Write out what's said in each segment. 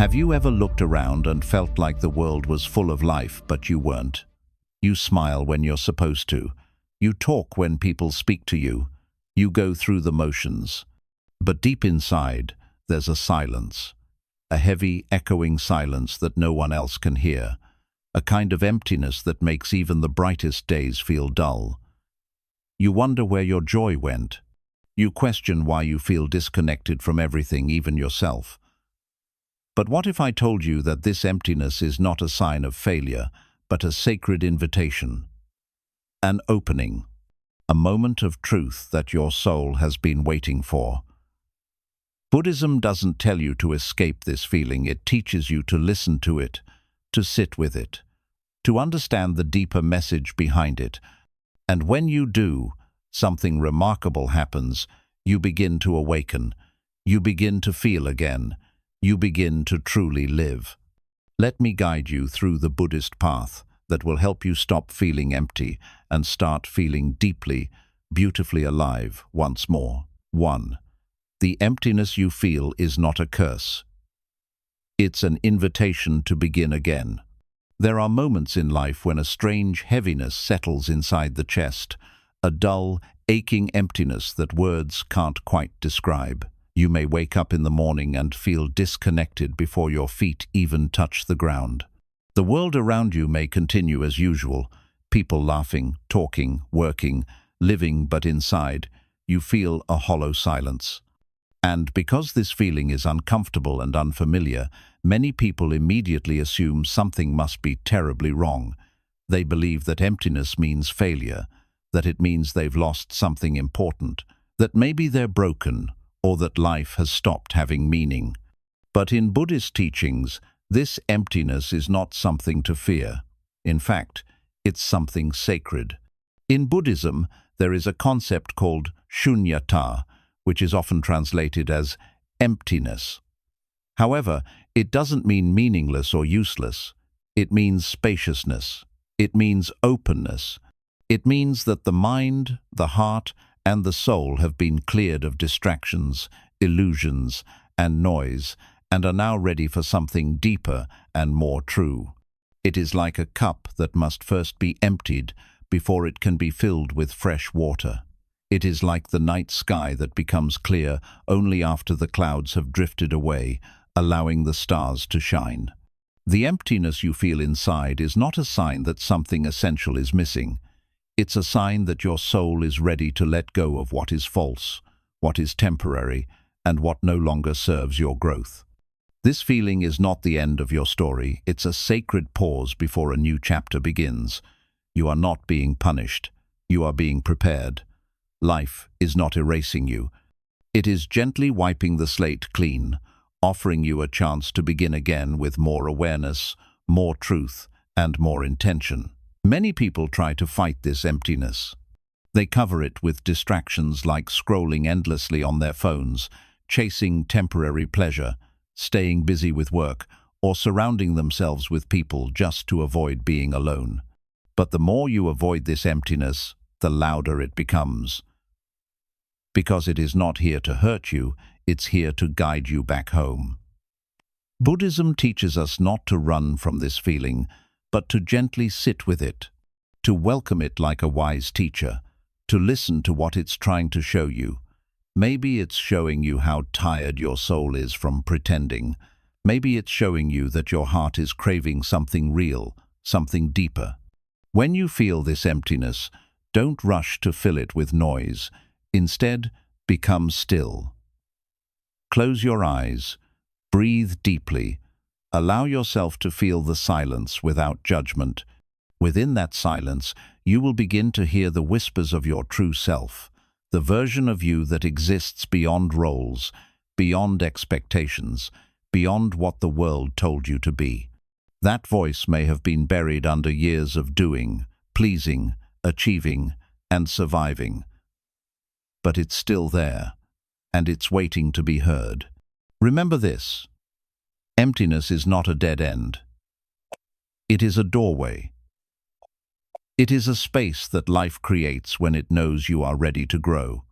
Have you ever looked around and felt like the world was full of life, but you weren't? You smile when you're supposed to. You talk when people speak to you. You go through the motions. But deep inside, there's a silence. A heavy, echoing silence that no one else can hear. A kind of emptiness that makes even the brightest days feel dull. You wonder where your joy went. You question why you feel disconnected from everything, even yourself. But what if I told you that this emptiness is not a sign of failure, but a sacred invitation? An opening. A moment of truth that your soul has been waiting for. Buddhism doesn't tell you to escape this feeling. It teaches you to listen to it, to sit with it, to understand the deeper message behind it. And when you do, something remarkable happens. You begin to awaken. You begin to feel again. You begin to truly live. Let me guide you through the Buddhist path that will help you stop feeling empty and start feeling deeply, beautifully alive once more. 1. The emptiness you feel is not a curse. It's an invitation to begin again. There are moments in life when a strange heaviness settles inside the chest, a dull, aching emptiness that words can't quite describe. You may wake up in the morning and feel disconnected before your feet even touch the ground. The world around you may continue as usual, people laughing, talking, working, living, but inside, you feel a hollow silence. And because this feeling is uncomfortable and unfamiliar, many people immediately assume something must be terribly wrong. They believe that emptiness means failure, that it means they've lost something important, that maybe they're broken, or that life has stopped having meaning. But in Buddhist teachings, this emptiness is not something to fear. In fact, it's something sacred. In Buddhism, there is a concept called shunyata, which is often translated as emptiness. However, it doesn't mean meaningless or useless. It means spaciousness. It means openness. It means that the mind, the heart, and the soul have been cleared of distractions, illusions, and noise, and are now ready for something deeper and more true. It is like a cup that must first be emptied before it can be filled with fresh water. It is like the night sky that becomes clear only after the clouds have drifted away, allowing the stars to shine. The emptiness you feel inside is not a sign that something essential is missing. It's a sign that your soul is ready to let go of what is false, what is temporary, and what no longer serves your growth. This feeling is not the end of your story. It's a sacred pause before a new chapter begins. You are not being punished. You are being prepared. Life is not erasing you. It is gently wiping the slate clean, offering you a chance to begin again with more awareness, more truth, and more intention. Many people try to fight this emptiness. They cover it with distractions like scrolling endlessly on their phones, chasing temporary pleasure, staying busy with work, or surrounding themselves with people just to avoid being alone. But the more you avoid this emptiness, the louder it becomes. Because it is not here to hurt you, it's here to guide you back home. Buddhism teaches us not to run from this feeling, but to gently sit with it, to welcome it like a wise teacher, to listen to what it's trying to show you. Maybe it's showing you how tired your soul is from pretending. Maybe it's showing you that your heart is craving something real, something deeper. When you feel this emptiness, don't rush to fill it with noise. Instead, become still. Close your eyes, breathe deeply. Allow yourself to feel the silence without judgment. Within that silence, you will begin to hear the whispers of your true self, the version of you that exists beyond roles, beyond expectations, beyond what the world told you to be. That voice may have been buried under years of doing, pleasing, achieving, and surviving. But it's still there, and it's waiting to be heard. Remember this. Emptiness is not a dead end. It is a doorway. It is a space that life creates when it knows you are ready to grow.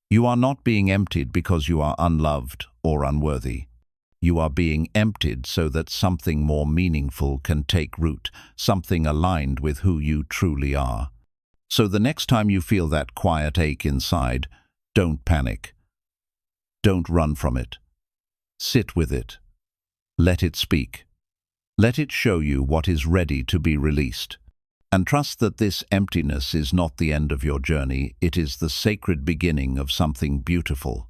You are not being emptied because you are unloved or unworthy. You are being emptied so that something more meaningful can take root, something aligned with who you truly are. So the next time you feel that quiet ache inside, don't panic. Don't run from it. Sit with it. Let it speak. Let it show you what is ready to be released. And trust that this emptiness is not the end of your journey, it is the sacred beginning of something beautiful.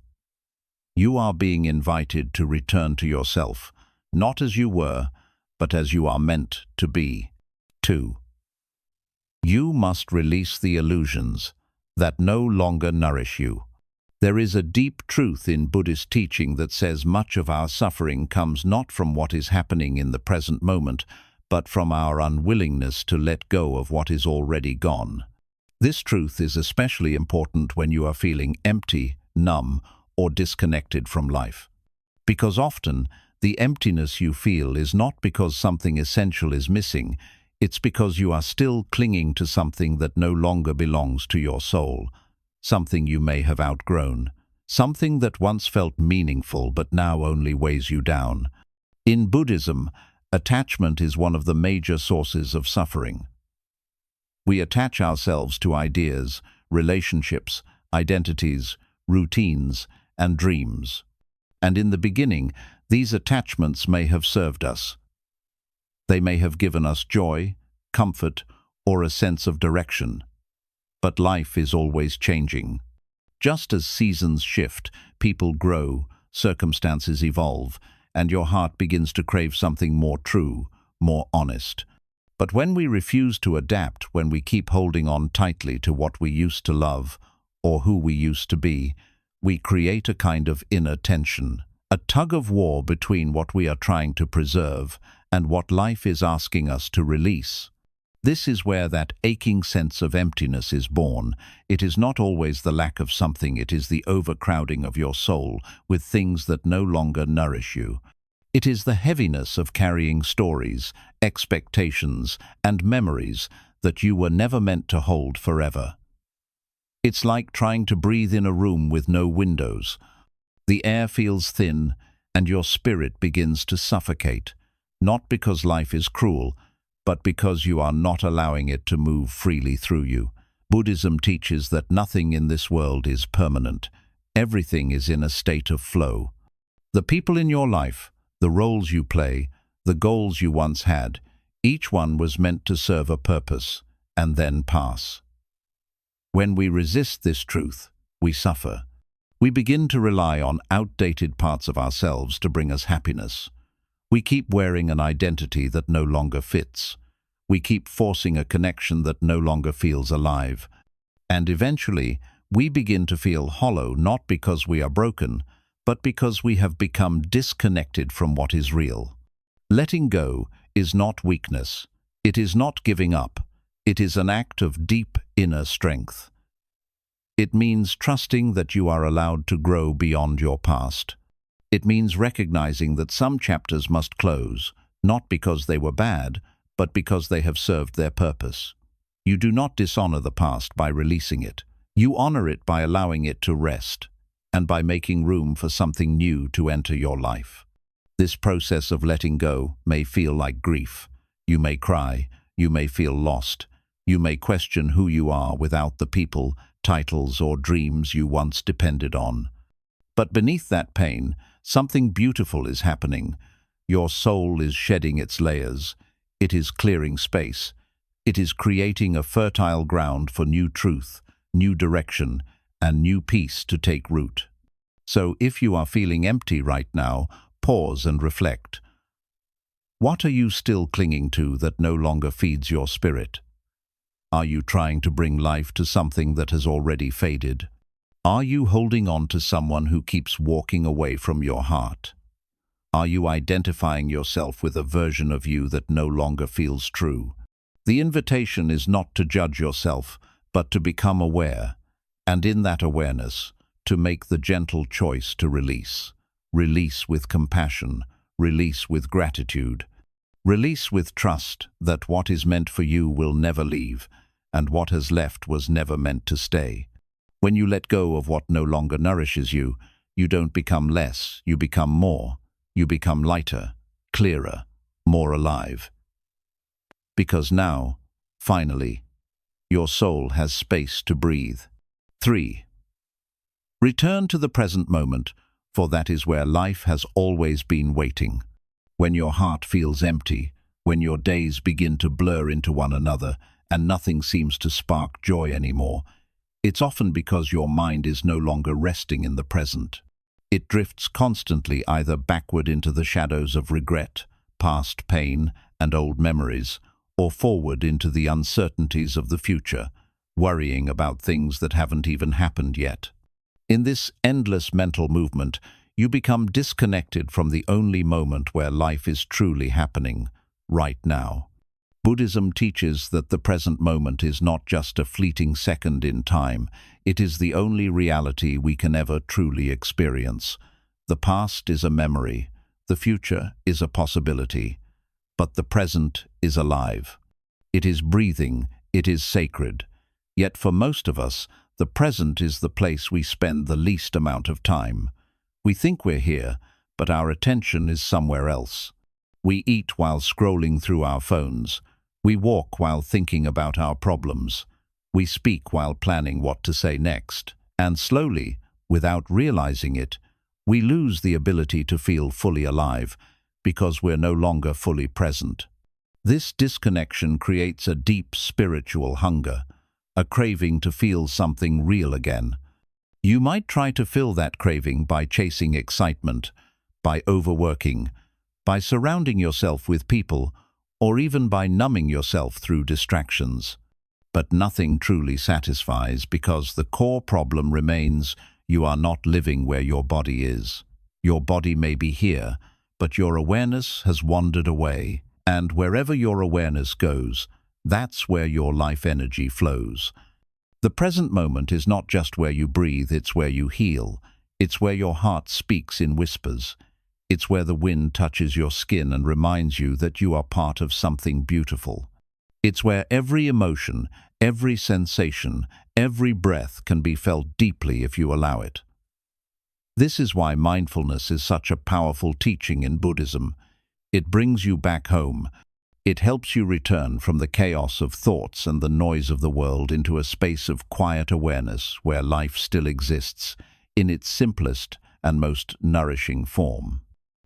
You are being invited to return to yourself, not as you were, but as you are meant to be. 2. You must release the illusions that no longer nourish you. There is a deep truth in Buddhist teaching that says much of our suffering comes not from what is happening in the present moment, but from our unwillingness to let go of what is already gone. This truth is especially important when you are feeling empty, numb, or disconnected from life. Because often, the emptiness you feel is not because something essential is missing, it's because you are still clinging to something that no longer belongs to your soul, something you may have outgrown, something that once felt meaningful but now only weighs you down. In Buddhism, attachment is one of the major sources of suffering. We attach ourselves to ideas, relationships, identities, routines, and dreams. And in the beginning, these attachments may have served us. They may have given us joy, comfort, or a sense of direction. But life is always changing. Just as seasons shift, people grow, circumstances evolve, and your heart begins to crave something more true, more honest. But when we refuse to adapt, when we keep holding on tightly to what we used to love, or who we used to be, we create a kind of inner tension, a tug-of-war between what we are trying to preserve and what life is asking us to release. This is where that aching sense of emptiness is born. It is not always the lack of something, it is the overcrowding of your soul with things that no longer nourish you. It is the heaviness of carrying stories, expectations, and memories that you were never meant to hold forever. It's like trying to breathe in a room with no windows. The air feels thin, and your spirit begins to suffocate, not because life is cruel, but because you are not allowing it to move freely through you. Buddhism teaches that nothing in this world is permanent. Everything is in a state of flow. The people in your life, the roles you play, the goals you once had, each one was meant to serve a purpose and then pass. When we resist this truth, we suffer. We begin to rely on outdated parts of ourselves to bring us happiness. We keep wearing an identity that no longer fits. We keep forcing a connection that no longer feels alive. And eventually, we begin to feel hollow not because we are broken, but because we have become disconnected from what is real. Letting go is not weakness. It is not giving up. It is an act of deep inner strength. It means trusting that you are allowed to grow beyond your past. It means recognizing that some chapters must close, not because they were bad, but because they have served their purpose. You do not dishonor the past by releasing it. You honor it by allowing it to rest, and by making room for something new to enter your life. This process of letting go may feel like grief. You may cry, you may feel lost, you may question who you are without the people, titles, or dreams you once depended on. But beneath that pain, something beautiful is happening. Your soul is shedding its layers. It is clearing space. It is creating a fertile ground for new truth, new direction, and new peace to take root. So if you are feeling empty right now, pause and reflect. What are you still clinging to that no longer feeds your spirit? Are you trying to bring life to something that has already faded? Are you holding on to someone who keeps walking away from your heart? Are you identifying yourself with a version of you that no longer feels true? The invitation is not to judge yourself, but to become aware, and in that awareness, to make the gentle choice to release. Release with compassion, release with gratitude. Release with trust that what is meant for you will never leave, and what has left was never meant to stay. When you let go of what no longer nourishes you, you don't become less, you become more. You become lighter, clearer, more alive. Because now, finally, your soul has space to breathe. 3. Return to the present moment, for that is where life has always been waiting. When your heart feels empty, when your days begin to blur into one another and nothing seems to spark joy anymore, it's often because your mind is no longer resting in the present. It drifts constantly either backward into the shadows of regret, past pain, and old memories, or forward into the uncertainties of the future, worrying about things that haven't even happened yet. In this endless mental movement, you become disconnected from the only moment where life is truly happening, right now. Buddhism teaches that the present moment is not just a fleeting second in time, it is the only reality we can ever truly experience. The past is a memory, the future is a possibility, but the present is alive. It is breathing, it is sacred. Yet for most of us, the present is the place we spend the least amount of time. We think we're here, but our attention is somewhere else. We eat while scrolling through our phones. We walk while thinking about our problems. We speak while planning what to say next. And slowly, without realizing it, we lose the ability to feel fully alive because we're no longer fully present. This disconnection creates a deep spiritual hunger, a craving to feel something real again. You might try to fill that craving by chasing excitement, by overworking, by surrounding yourself with people, or even by numbing yourself through distractions. But nothing truly satisfies because the core problem remains you are not living where your body is. Your body may be here, but your awareness has wandered away, and wherever your awareness goes, that's where your life energy flows. The present moment is not just where you breathe, it's where you heal. It's where your heart speaks in whispers. It's where the wind touches your skin and reminds you that you are part of something beautiful. It's where every emotion, every sensation, every breath can be felt deeply if you allow it. This is why mindfulness is such a powerful teaching in Buddhism. It brings you back home. It helps you return from the chaos of thoughts and the noise of the world into a space of quiet awareness where life still exists in its simplest and most nourishing form.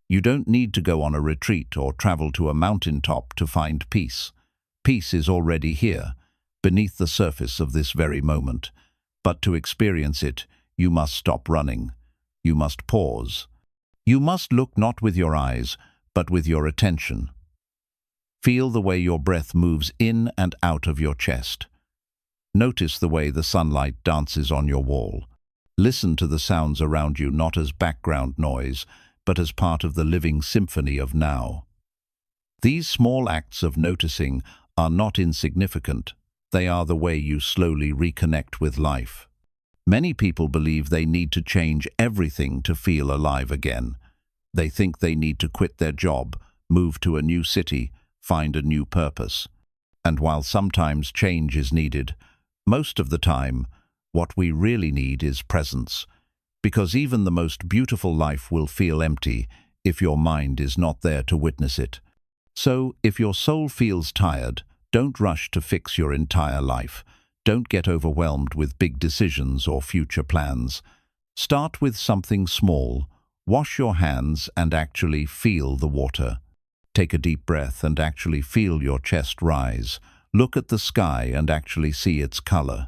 You don't need to go on a retreat or travel to a mountaintop to find peace. Peace is already here, beneath the surface of this very moment. But to experience it, you must stop running. You must pause. You must look not with your eyes, but with your attention. Feel the way your breath moves in and out of your chest. Notice the way the sunlight dances on your wall. Listen to the sounds around you not as background noise, but as part of the living symphony of now. These small acts of noticing are not insignificant. They are the way you slowly reconnect with life. Many people believe they need to change everything to feel alive again. They think they need to quit their job, move to a new city, find a new purpose. And while sometimes change is needed, most of the time, what we really need is presence. Because even the most beautiful life will feel empty if your mind is not there to witness it. So, if your soul feels tired, don't rush to fix your entire life. Don't get overwhelmed with big decisions or future plans. Start with something small. Wash your hands and actually feel the water. Take a deep breath and actually feel your chest rise. Look at the sky and actually see its color.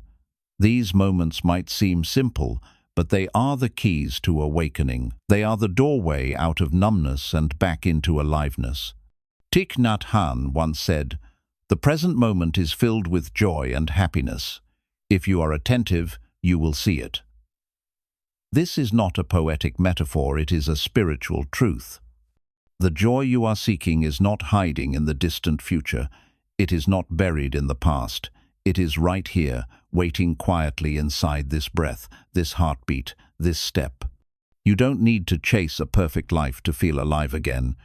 These moments might seem simple, but they are the keys to awakening. They are the doorway out of numbness and back into aliveness. Thich Nhat Hanh once said, "The present moment is filled with joy and happiness. If you are attentive, you will see it." This is not a poetic metaphor, it is a spiritual truth. The joy you are seeking is not hiding in the distant future. It is not buried in the past. It is right here, waiting quietly inside this breath, this heartbeat, this step. You don't need to chase a perfect life to feel alive again.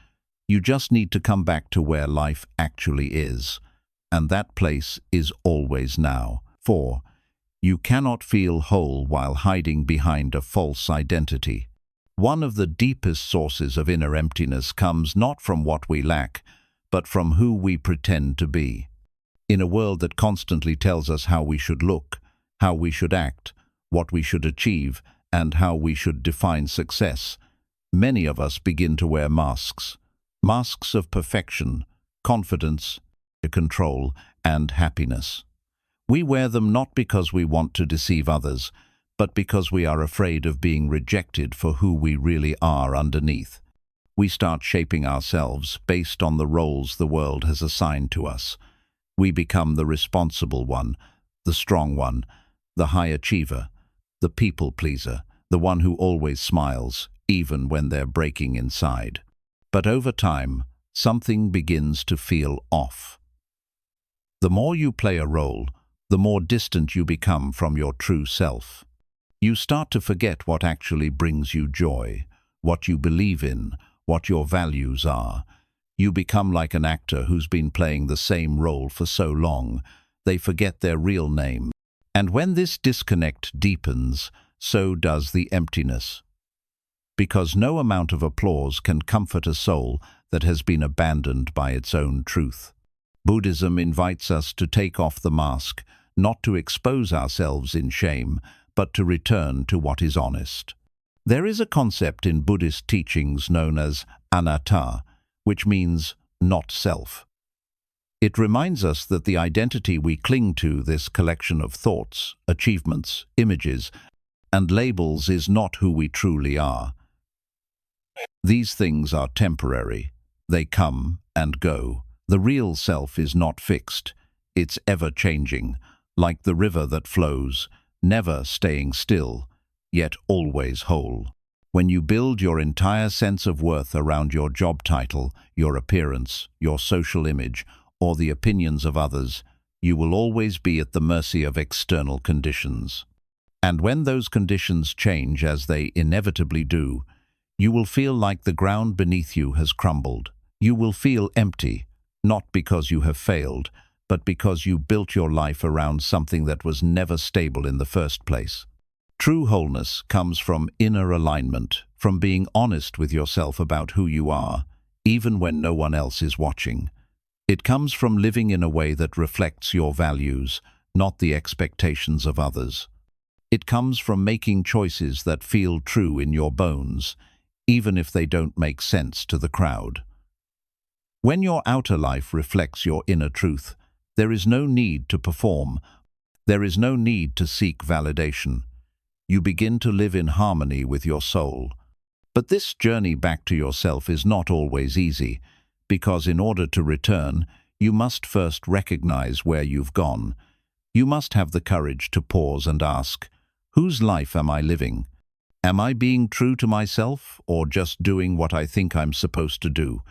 You just need to come back to where life actually is. And that place is always now. 4. You cannot feel whole while hiding behind a false identity. One of the deepest sources of inner emptiness comes not from what we lack, but from who we pretend to be. In a world that constantly tells us how we should look, how we should act, what we should achieve, and how we should define success, many of us begin to wear masks. Masks of perfection, confidence, control, and happiness. We wear them not because we want to deceive others, but because we are afraid of being rejected for who we really are underneath. We start shaping ourselves based on the roles the world has assigned to us. We become the responsible one, the strong one, the high achiever, the people pleaser, the one who always smiles, even when they're breaking inside. But over time, something begins to feel off. The more you play a role, the more distant you become from your true self. You start to forget what actually brings you joy, what you believe in, what your values are. You become like an actor who's been playing the same role for so long, they forget their real name. And when this disconnect deepens, so does the emptiness. Because no amount of applause can comfort a soul that has been abandoned by its own truth. Buddhism invites us to take off the mask, not to expose ourselves in shame, but to return to what is honest. There is a concept in Buddhist teachings known as anatta, which means not self. It reminds us that the identity we cling to, this collection of thoughts, achievements, images, and labels, is not who we truly are. These things are temporary. They come and go. The real self is not fixed. It's ever-changing, like the river that flows, never staying still, yet always whole. When you build your entire sense of worth around your job title, your appearance, your social image, or the opinions of others, you will always be at the mercy of external conditions. And when those conditions change, as they inevitably do, you will feel like the ground beneath you has crumbled. You will feel empty, not because you have failed, but because you built your life around something that was never stable in the first place. True wholeness comes from inner alignment, from being honest with yourself about who you are, even when no one else is watching. It comes from living in a way that reflects your values, not the expectations of others. It comes from making choices that feel true in your bones, even if they don't make sense to the crowd. When your outer life reflects your inner truth, there is no need to perform. There is no need to seek validation. You begin to live in harmony with your soul. But this journey back to yourself is not always easy, because in order to return, you must first recognize where you've gone. You must have the courage to pause and ask, whose life am I living? Am I being true to myself, or just doing what I think I'm supposed to do?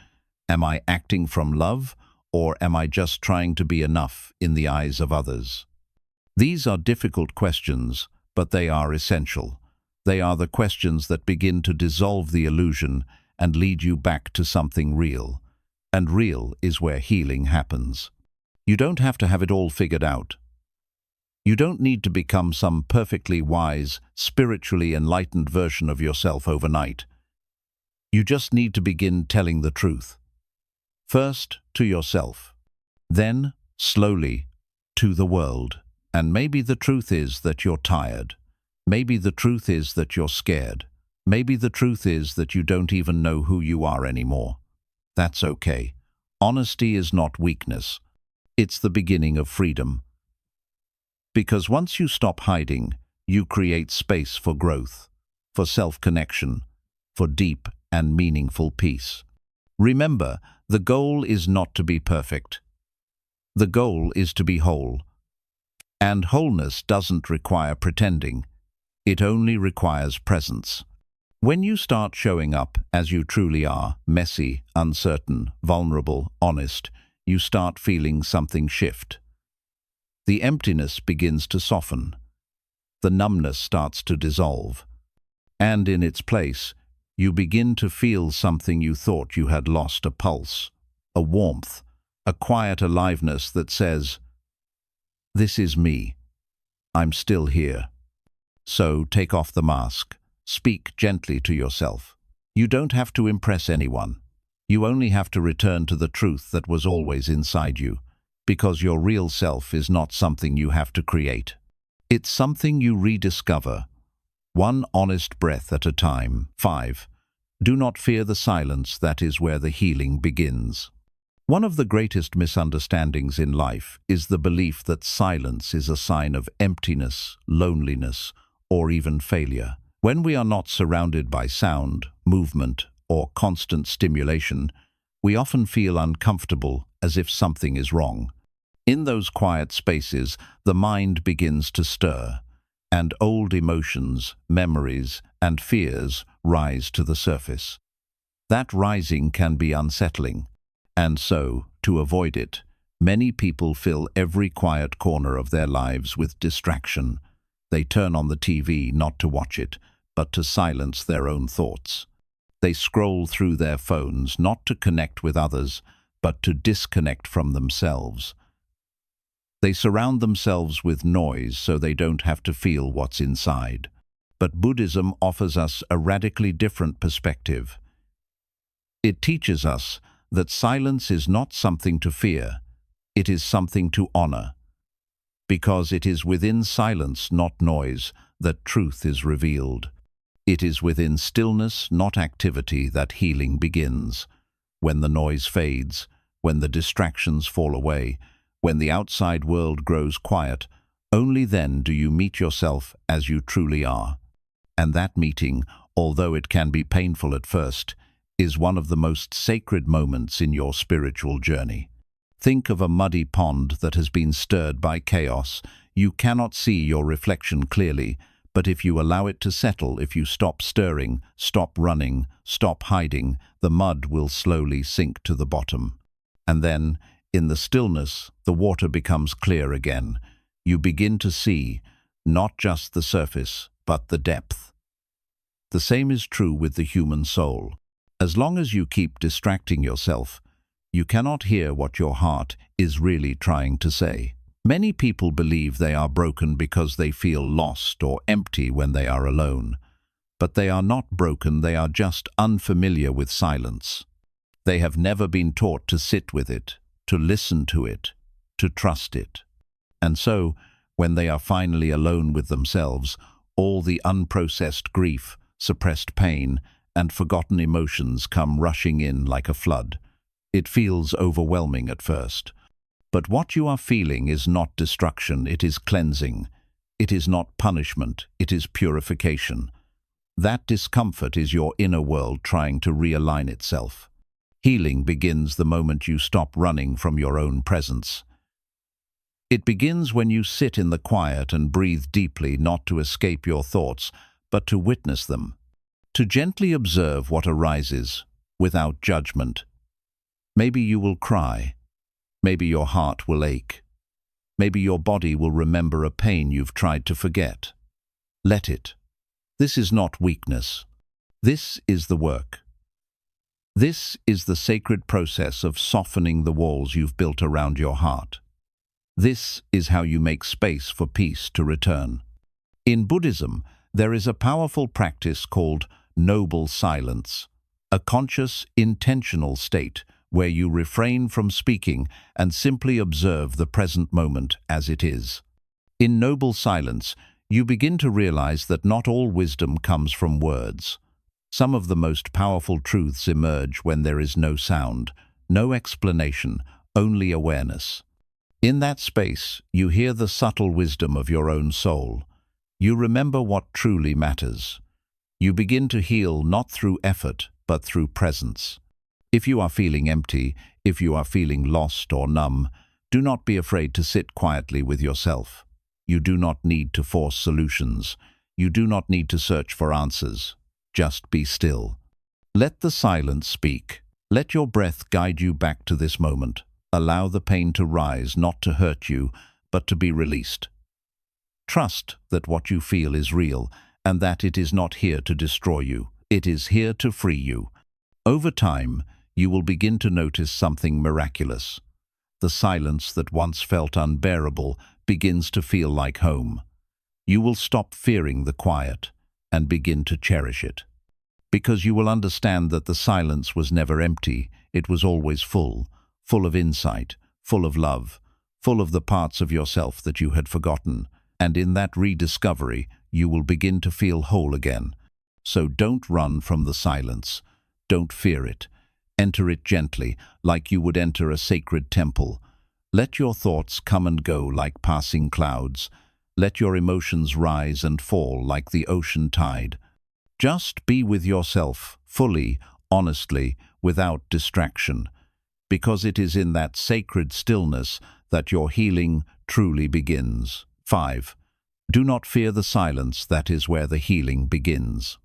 Am I acting from love, or am I just trying to be enough in the eyes of others? These are difficult questions, but they are essential. They are the questions that begin to dissolve the illusion and lead you back to something real. And real is where healing happens. You don't have to have it all figured out. You don't need to become some perfectly wise, spiritually enlightened version of yourself overnight. You just need to begin telling the truth. First, to yourself. Then, slowly, to the world. And maybe the truth is that you're tired. Maybe the truth is that you're scared. Maybe the truth is that you don't even know who you are anymore. That's okay. Honesty is not weakness. It's the beginning of freedom. Because once you stop hiding, you create space for growth, for self-connection, for deep and meaningful peace. Remember, the goal is not to be perfect. The goal is to be whole. And wholeness doesn't require pretending. It only requires presence. When you start showing up as you truly are, messy, uncertain, vulnerable, honest, you start feeling something shift. The emptiness begins to soften. The numbness starts to dissolve. And in its place, you begin to feel something you thought you had lost, a pulse, a warmth, a quiet aliveness that says, "This is me. I'm still here." So take off the mask. Speak gently to yourself. You don't have to impress anyone. You only have to return to the truth that was always inside you, because your real self is not something you have to create. It's something you rediscover, one honest breath at a time. 5. Do not fear the silence. That is where the healing begins. One of the greatest misunderstandings in life is the belief that silence is a sign of emptiness, loneliness, or even failure. When we are not surrounded by sound, movement, or constant stimulation, we often feel uncomfortable, as if something is wrong. In those quiet spaces, the mind begins to stir, and old emotions, memories, and fears rise to the surface. That rising can be unsettling, and so, to avoid it, many people fill every quiet corner of their lives with distraction. They turn on the TV not to watch it, but to silence their own thoughts. They scroll through their phones not to connect with others, but to disconnect from themselves. They surround themselves with noise so they don't have to feel what's inside. But Buddhism offers us a radically different perspective. It teaches us that silence is not something to fear, it is something to honor. Because it is within silence, not noise, that truth is revealed. It is within stillness, not activity, that healing begins. When the noise fades, when the distractions fall away, when the outside world grows quiet, only then do you meet yourself as you truly are. And that meeting, although it can be painful at first, is one of the most sacred moments in your spiritual journey. Think of a muddy pond that has been stirred by chaos. You cannot see your reflection clearly, but if you allow it to settle, if you stop stirring, stop running, stop hiding, the mud will slowly sink to the bottom. And then, in the stillness, the water becomes clear again. You begin to see, not just the surface, but the depth. The same is true with the human soul. As long as you keep distracting yourself, you cannot hear what your heart is really trying to say. Many people believe they are broken because they feel lost or empty when they are alone. But they are not broken, they are just unfamiliar with silence. They have never been taught to sit with it, to listen to it, to trust it. And so, when they are finally alone with themselves, all the unprocessed grief, suppressed pain, and forgotten emotions come rushing in like a flood. It feels overwhelming at first. But what you are feeling is not destruction, it is cleansing. It is not punishment, it is purification. That discomfort is your inner world trying to realign itself. Healing begins the moment you stop running from your own presence. It begins when you sit in the quiet and breathe deeply, not to escape your thoughts, but to witness them. To gently observe what arises, without judgment. Maybe you will cry. Maybe your heart will ache. Maybe your body will remember a pain you've tried to forget. Let it. This is not weakness. This is the work. This is the sacred process of softening the walls you've built around your heart. This is how you make space for peace to return. In Buddhism, there is a powerful practice called noble silence, a conscious, intentional state where you refrain from speaking and simply observe the present moment as it is. In noble silence, you begin to realize that not all wisdom comes from words. Some of the most powerful truths emerge when there is no sound, no explanation, only awareness. In that space, you hear the subtle wisdom of your own soul. You remember what truly matters. You begin to heal not through effort, but through presence. If you are feeling empty, if you are feeling lost or numb, do not be afraid to sit quietly with yourself. You do not need to force solutions. You do not need to search for answers. Just be still. Let the silence speak. Let your breath guide you back to this moment. Allow the pain to rise, not to hurt you, but to be released. Trust that what you feel is real, and that it is not here to destroy you. It is here to free you. Over time, you will begin to notice something miraculous. The silence that once felt unbearable begins to feel like home. You will stop fearing the quiet. and begin to cherish it. Because you will understand that the silence was never empty, it was always full, full of insight, full of love, full of the parts of yourself that you had forgotten, and in that rediscovery, you will begin to feel whole again. So don't run from the silence. Don't fear it. Enter it gently, like you would enter a sacred temple. Let your thoughts come and go like passing clouds. Let your emotions rise and fall like the ocean tide. Just be with yourself, fully, honestly, without distraction, because it is in that sacred stillness that your healing truly begins. 5. Do not fear the silence, that is where the healing begins.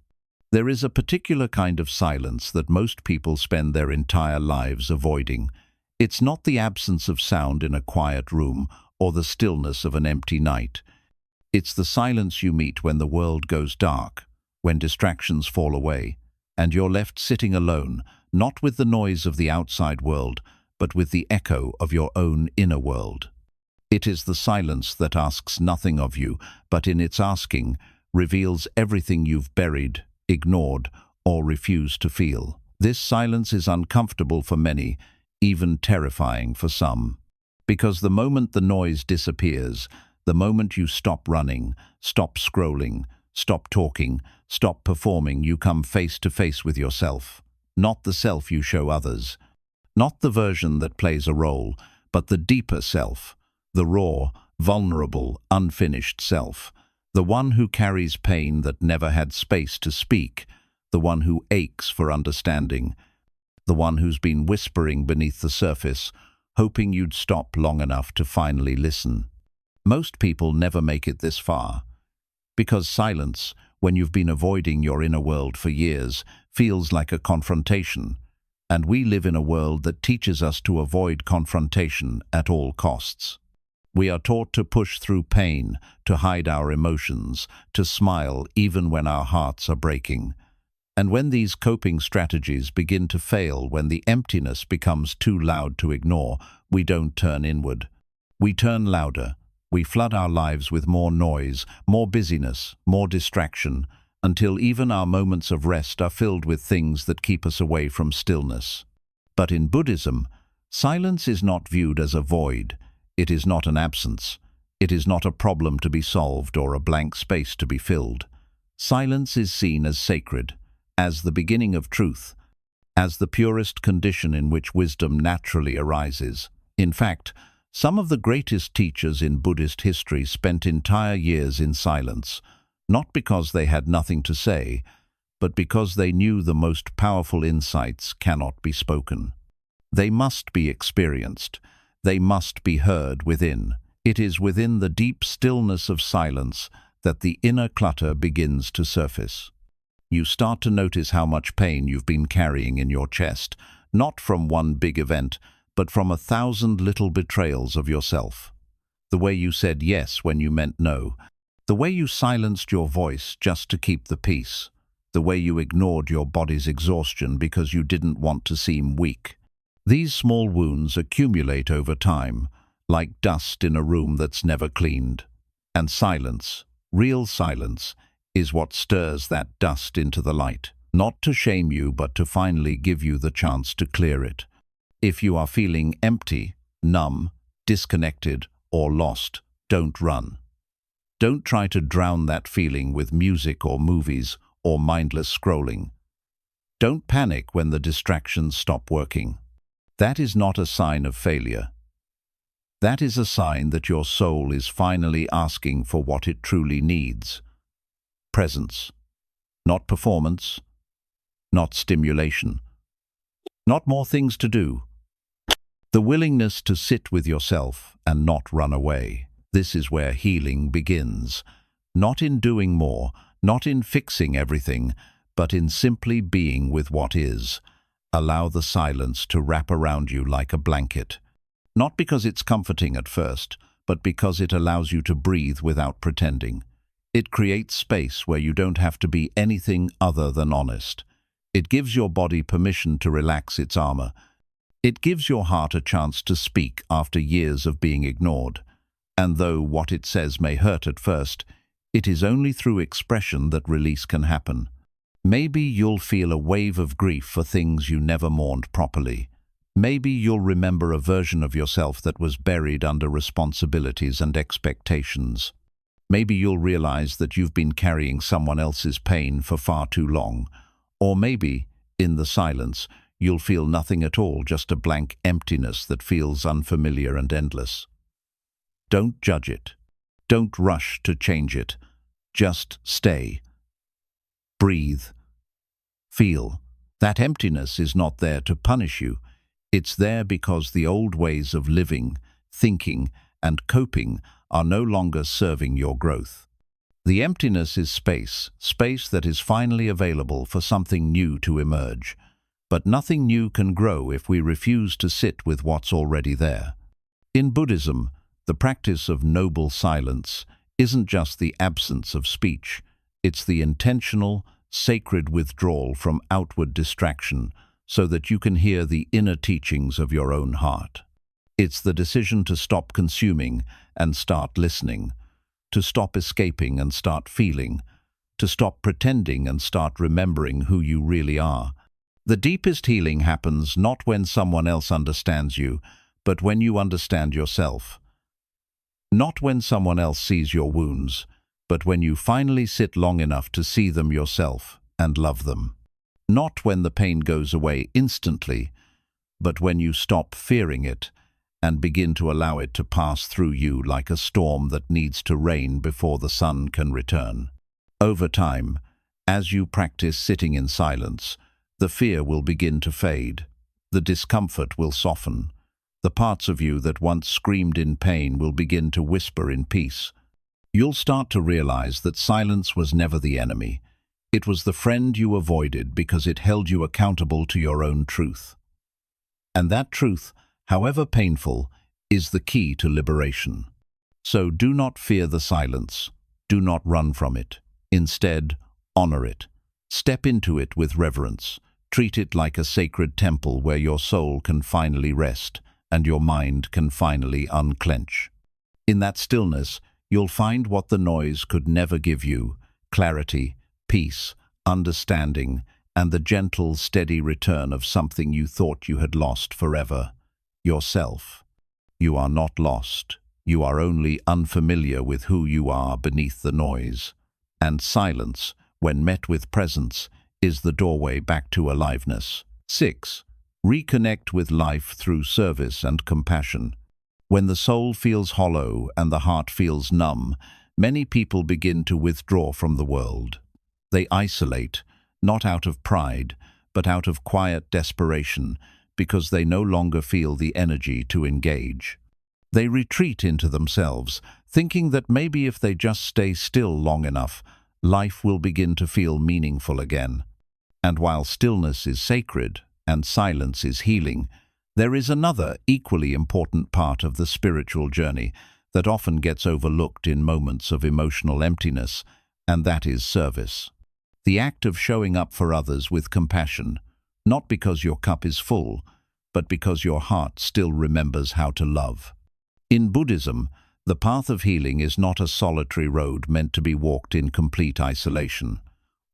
There is a particular kind of silence that most people spend their entire lives avoiding. It's not the absence of sound in a quiet room or the stillness of an empty night. It's the silence you meet when the world goes dark, when distractions fall away, and you're left sitting alone, not with the noise of the outside world, but with the echo of your own inner world. It is the silence that asks nothing of you, but in its asking, reveals everything you've buried, ignored, or refused to feel. This silence is uncomfortable for many, even terrifying for some. Because the moment the noise disappears, the moment you stop running, stop scrolling, stop talking, stop performing, you come face to face with yourself. Not the self you show others. Not the version that plays a role, but the deeper self. The raw, vulnerable, unfinished self. The one who carries pain that never had space to speak. The one who aches for understanding. The one who's been whispering beneath the surface, hoping you'd stop long enough to finally listen. Most people never make it this far. Because silence, when you've been avoiding your inner world for years, feels like a confrontation. And we live in a world that teaches us to avoid confrontation at all costs. We are taught to push through pain, to hide our emotions, to smile even when our hearts are breaking. And when these coping strategies begin to fail, when the emptiness becomes too loud to ignore, we don't turn inward. We turn louder. We flood our lives with more noise, more busyness, more distraction, until even our moments of rest are filled with things that keep us away from stillness. But in Buddhism, silence is not viewed as a void. It is not an absence. It is not a problem to be solved or a blank space to be filled. Silence is seen as sacred, as the beginning of truth, as the purest condition in which wisdom naturally arises. In fact, some of the greatest teachers in Buddhist history spent entire years in silence, not because they had nothing to say, but because they knew the most powerful insights cannot be spoken. They must be experienced. They must be heard within. It is within the deep stillness of silence that the inner clutter begins to surface. You start to notice how much pain you've been carrying in your chest, not from one big event, but from 1,000 little betrayals of yourself. The way you said yes when you meant no. The way you silenced your voice just to keep the peace. The way you ignored your body's exhaustion because you didn't want to seem weak. These small wounds accumulate over time, like dust in a room that's never cleaned. And silence, real silence, is what stirs that dust into the light. Not to shame you, but to finally give you the chance to clear it. If you are feeling empty, numb, disconnected, or lost, don't run. Don't try to drown that feeling with music or movies or mindless scrolling. Don't panic when the distractions stop working. That is not a sign of failure. That is a sign that your soul is finally asking for what it truly needs. Presence. Not performance. Not stimulation. Not more things to do. The willingness to sit with yourself and not run away. This is where healing begins. Not in doing more, not in fixing everything, but in simply being with what is. Allow the silence to wrap around you like a blanket. Not because it's comforting at first, but because it allows you to breathe without pretending. It creates space where you don't have to be anything other than honest. It gives your body permission to relax its armor. It gives your heart a chance to speak after years of being ignored. And though what it says may hurt at first, It is only through expression that release can happen. Maybe you'll feel a wave of grief for things you never mourned properly. Maybe you'll remember a version of yourself that was buried under responsibilities and expectations. Maybe you'll realize that you've been carrying someone else's pain for far too long. Or maybe, in the silence, you'll feel nothing at all, just a blank emptiness that feels unfamiliar and endless. Don't judge it. Don't rush to change it. Just stay. Breathe. Feel. That emptiness is not there to punish you. It's there because the old ways of living, thinking, and coping are no longer serving your growth. The emptiness is space, space that is finally available for something new to emerge. But nothing new can grow if we refuse to sit with what's already there. In Buddhism, the practice of noble silence isn't just the absence of speech. It's the intentional, sacred withdrawal from outward distraction so that you can hear the inner teachings of your own heart. It's the decision to stop consuming and start listening, to stop escaping and start feeling, to stop pretending and start remembering who you really are. The deepest healing happens not when someone else understands you, but when you understand yourself. Not when someone else sees your wounds, but when you finally sit long enough to see them yourself and love them. Not when the pain goes away instantly, but when you stop fearing it and begin to allow it to pass through you like a storm that needs to rain before the sun can return. Over time, as you practice sitting in silence, the fear will begin to fade, the discomfort will soften, the parts of you that once screamed in pain will begin to whisper in peace. You'll start to realize that silence was never the enemy. It was the friend you avoided because it held you accountable to your own truth. And that truth, however painful, is the key to liberation. So do not fear the silence. Do not run from it. Instead, honor it. Step into it with reverence. Treat it like a sacred temple where your soul can finally rest and your mind can finally unclench. In that stillness, you'll find what the noise could never give you: clarity, peace, understanding, and the gentle, steady return of something you thought you had lost forever: yourself. You are not lost. You are only unfamiliar with who you are beneath the noise. And silence, when met with presence, is the doorway back to aliveness. 6. Reconnect with life through service and compassion. When the soul feels hollow and the heart feels numb, many people begin to withdraw from the world. They isolate, not out of pride, but out of quiet desperation, because they no longer feel the energy to engage. They retreat into themselves, thinking that maybe if they just stay still long enough, life will begin to feel meaningful again. And while stillness is sacred and silence is healing, there is another equally important part of the spiritual journey that often gets overlooked in moments of emotional emptiness, and that is service. The act of showing up for others with compassion, not because your cup is full, but because your heart still remembers how to love. In Buddhism, the path of healing is not a solitary road meant to be walked in complete isolation.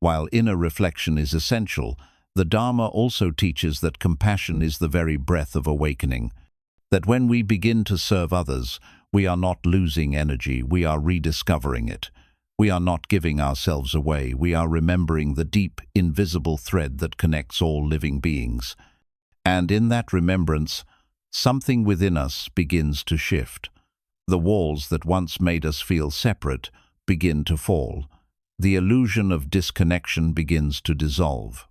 While inner reflection is essential, the Dharma also teaches that compassion is the very breath of awakening, that when we begin to serve others, we are not losing energy, we are rediscovering it. We are not giving ourselves away, we are remembering the deep, invisible thread that connects all living beings. And in that remembrance, something within us begins to shift. The walls that once made us feel separate begin to fall. The illusion of disconnection begins to dissolve.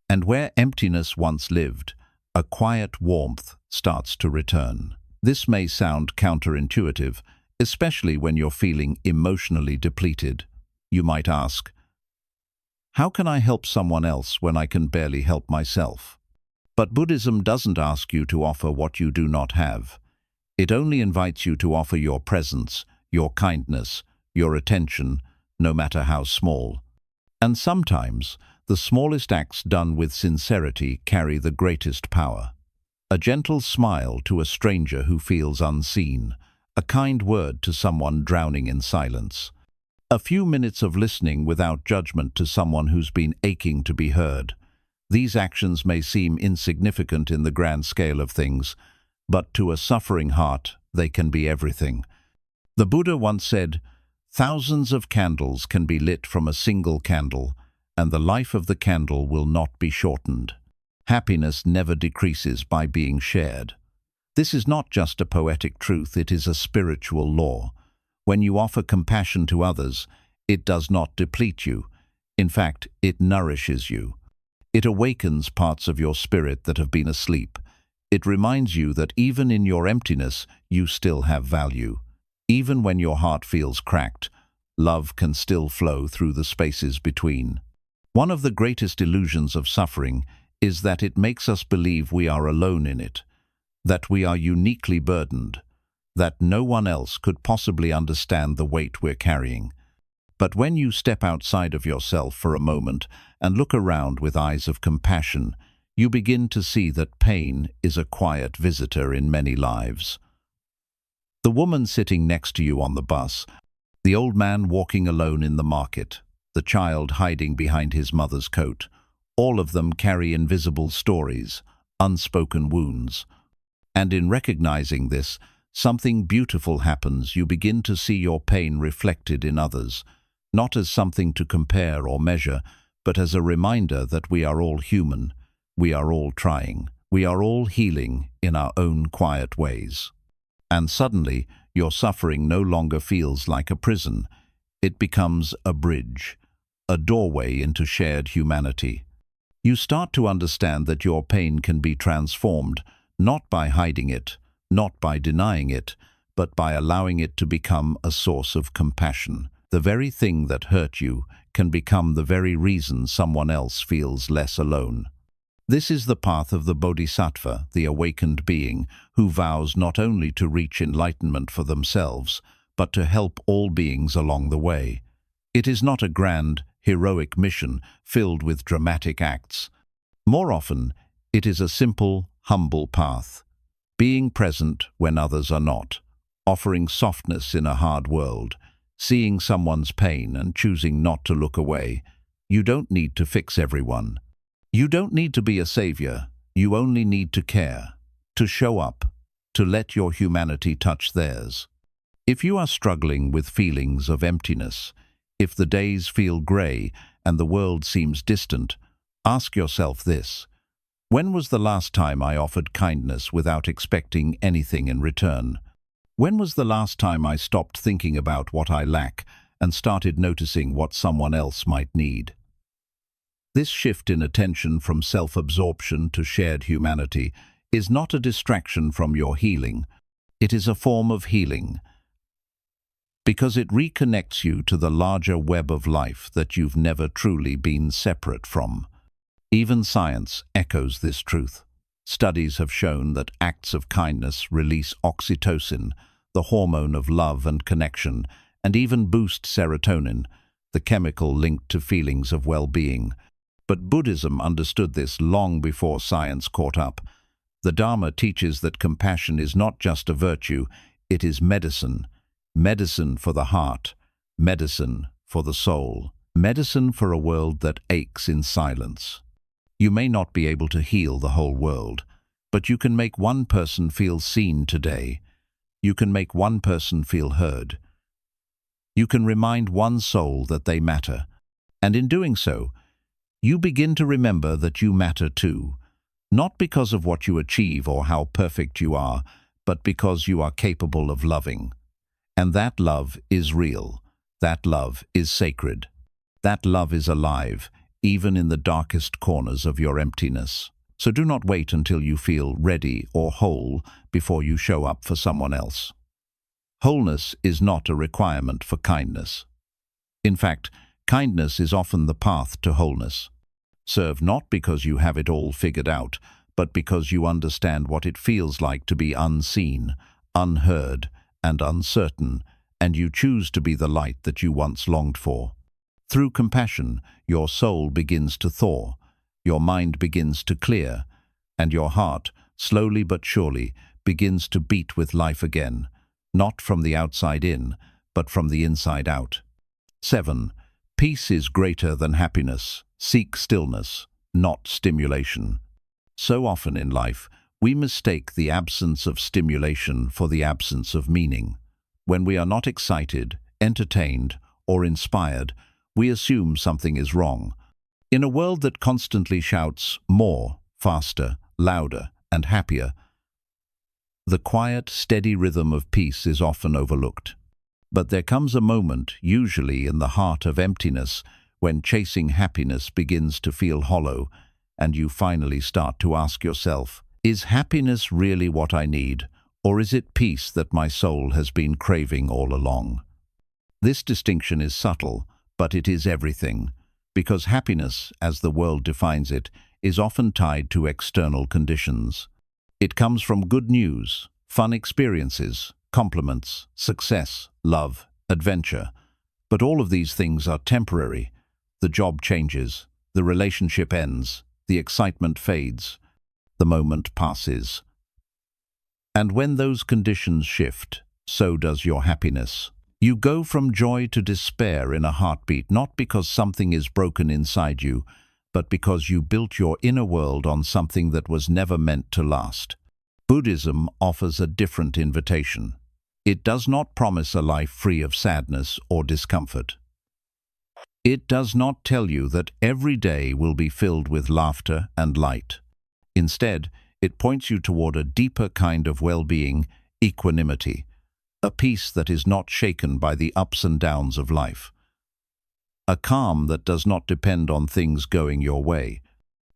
And where emptiness once lived, a quiet warmth starts to return. This may sound counterintuitive, especially when you're feeling emotionally depleted. You might ask, how can I help someone else when I can barely help myself? But Buddhism doesn't ask you to offer what you do not have. It only invites you to offer your presence, your kindness, your attention, no matter how small. And sometimes, the smallest acts done with sincerity carry the greatest power. A gentle smile to a stranger who feels unseen, a kind word to someone drowning in silence, A few minutes of listening without judgment to someone who's been aching to be heard. These actions may seem insignificant in the grand scale of things, but to a suffering heart, they can be everything. The Buddha once said, "Thousands of candles can be lit from a single candle, and the life of the candle will not be shortened." Happiness never decreases by being shared. This is not just a poetic truth, it is a spiritual law. When you offer compassion to others, it does not deplete you. In fact, it nourishes you. It awakens parts of your spirit that have been asleep. It reminds you that even in your emptiness, you still have value. Even when your heart feels cracked, love can still flow through the spaces between. One of the greatest illusions of suffering is that it makes us believe we are alone in it, that we are uniquely burdened, that no one else could possibly understand the weight we're carrying. But when you step outside of yourself for a moment and look around with eyes of compassion, you begin to see that pain is a quiet visitor in many lives. The woman sitting next to you on the bus, the old man walking alone in the market, the child hiding behind his mother's coat, all of them carry invisible stories, unspoken wounds. And in recognizing this, something beautiful happens. You begin to see your pain reflected in others, not as something to compare or measure, but as a reminder that we are all human, we are all trying, we are all healing in our own quiet ways. And suddenly, your suffering no longer feels like a prison. It becomes a bridge, a doorway into shared humanity. You start to understand that your pain can be transformed, not by hiding it, not by denying it, but by allowing it to become a source of compassion. The very thing that hurt you can become the very reason someone else feels less alone. This is the path of the Bodhisattva, the awakened being, who vows not only to reach enlightenment for themselves, but to help all beings along the way. It is not a grand, heroic mission filled with dramatic acts. More often, it is a simple, humble path. Being present when others are not, offering softness in a hard world, seeing someone's pain and choosing not to look away. You don't need to fix everyone. You don't need to be a savior. You only need to care, to show up, to let your humanity touch theirs. If you are struggling with feelings of emptiness, if the days feel grey and the world seems distant, ask yourself this: when was the last time I offered kindness without expecting anything in return? When was the last time I stopped thinking about what I lack and started noticing what someone else might need? This shift in attention from self-absorption to shared humanity is not a distraction from your healing. It is a form of healing, because it reconnects you to the larger web of life that you've never truly been separate from. Even science echoes this truth. Studies have shown that acts of kindness release oxytocin, the hormone of love and connection, and even boost serotonin, the chemical linked to feelings of well-being. But Buddhism understood this long before science caught up. The Dharma teaches that compassion is not just a virtue, it is medicine. Medicine for the heart, medicine for the soul, medicine for a world that aches in silence. You may not be able to heal the whole world, but you can make one person feel seen today. You can make one person feel heard. You can remind one soul that they matter. And in doing so, you begin to remember that you matter too, not because of what you achieve or how perfect you are, but because you are capable of loving. And that love is real. That love is sacred. That love is alive, even in the darkest corners of your emptiness. So do not wait until you feel ready or whole before you show up for someone else. Wholeness is not a requirement for kindness. In fact, kindness is often the path to wholeness. Serve not because you have it all figured out, but because you understand what it feels like to be unseen, unheard, and uncertain, and you choose to be the light that you once longed for. Through compassion, your soul begins to thaw, your mind begins to clear, and your heart, slowly but surely, begins to beat with life again, not from the outside in, but from the inside out. 7. Peace is greater than happiness. Seek stillness, not stimulation. So often in life, we mistake the absence of stimulation for the absence of meaning. When we are not excited, entertained, or inspired, we assume something is wrong. In a world that constantly shouts more, faster, louder, and happier, the quiet, steady rhythm of peace is often overlooked. But there comes a moment, usually in the heart of emptiness, when chasing happiness begins to feel hollow, and you finally start to ask yourself, is happiness really what I need, or is it peace that my soul has been craving all along? This distinction is subtle, but it is everything, because happiness, as the world defines it, is often tied to external conditions. It comes from good news, fun experiences, compliments, success, love, adventure. But all of these things are temporary. The job changes, the relationship ends, the excitement fades, the moment passes. And when those conditions shift, so does your happiness. You go from joy to despair in a heartbeat, not because something is broken inside you, but because you built your inner world on something that was never meant to last. Buddhism offers a different invitation. It does not promise a life free of sadness or discomfort. It does not tell you that every day will be filled with laughter and light. Instead, it points you toward a deeper kind of well-being, equanimity, a peace that is not shaken by the ups and downs of life. A calm that does not depend on things going your way.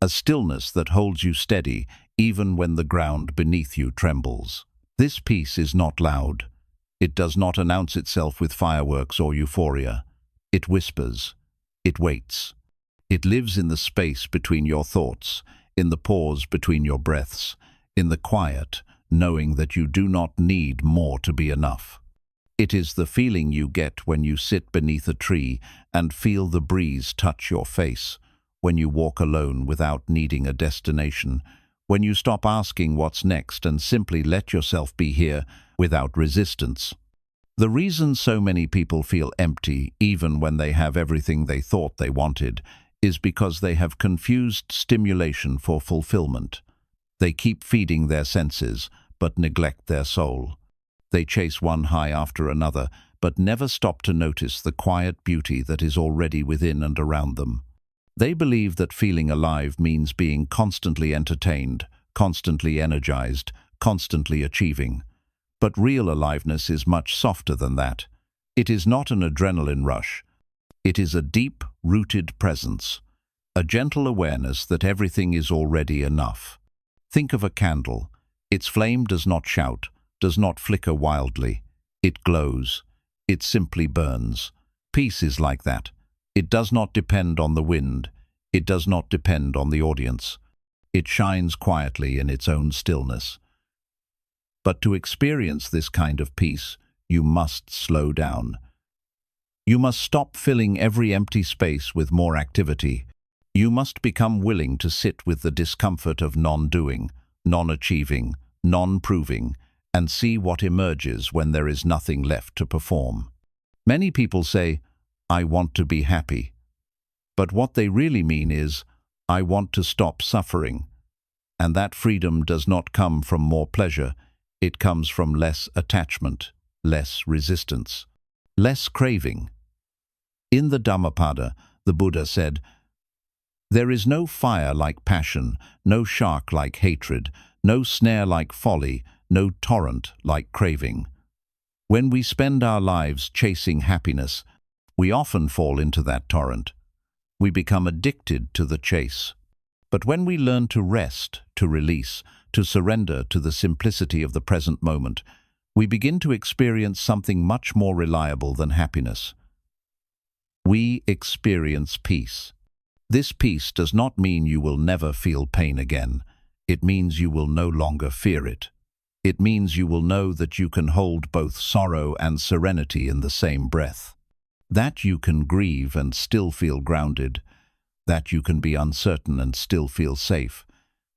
A stillness that holds you steady even when the ground beneath you trembles. This peace is not loud. It does not announce itself with fireworks or euphoria. It whispers. It waits. It lives in the space between your thoughts, in the pause between your breaths, in the quiet, knowing that you do not need more to be enough. It is the feeling you get when you sit beneath a tree and feel the breeze touch your face, when you walk alone without needing a destination, when you stop asking what's next and simply let yourself be here without resistance. The reason so many people feel empty, even when they have everything they thought they wanted, is because they have confused stimulation for fulfillment. They keep feeding their senses, but neglect their soul. They chase one high after another, but never stop to notice the quiet beauty that is already within and around them. They believe that feeling alive means being constantly entertained, constantly energized, constantly achieving. But real aliveness is much softer than that. It is not an adrenaline rush. It is a deep-rooted presence, a gentle awareness that everything is already enough. Think of a candle. Its flame does not shout, does not flicker wildly. It glows. It simply burns. Peace is like that. It does not depend on the wind. It does not depend on the audience. It shines quietly in its own stillness. But to experience this kind of peace, you must slow down. You must stop filling every empty space with more activity. You must become willing to sit with the discomfort of non-doing, non-achieving, non-proving, and see what emerges when there is nothing left to perform. Many people say, "I want to be happy." But what they really mean is, "I want to stop suffering." And that freedom does not come from more pleasure. It comes from less attachment, less resistance, less craving. In the Dhammapada, the Buddha said, "There is no fire like passion, no shark like hatred, no snare like folly, no torrent like craving." When we spend our lives chasing happiness, we often fall into that torrent. We become addicted to the chase. But when we learn to rest, to release, to surrender to the simplicity of the present moment, we begin to experience something much more reliable than happiness. We experience peace. This peace does not mean you will never feel pain again. It means you will no longer fear it. It means you will know that you can hold both sorrow and serenity in the same breath. That you can grieve and still feel grounded. That you can be uncertain and still feel safe.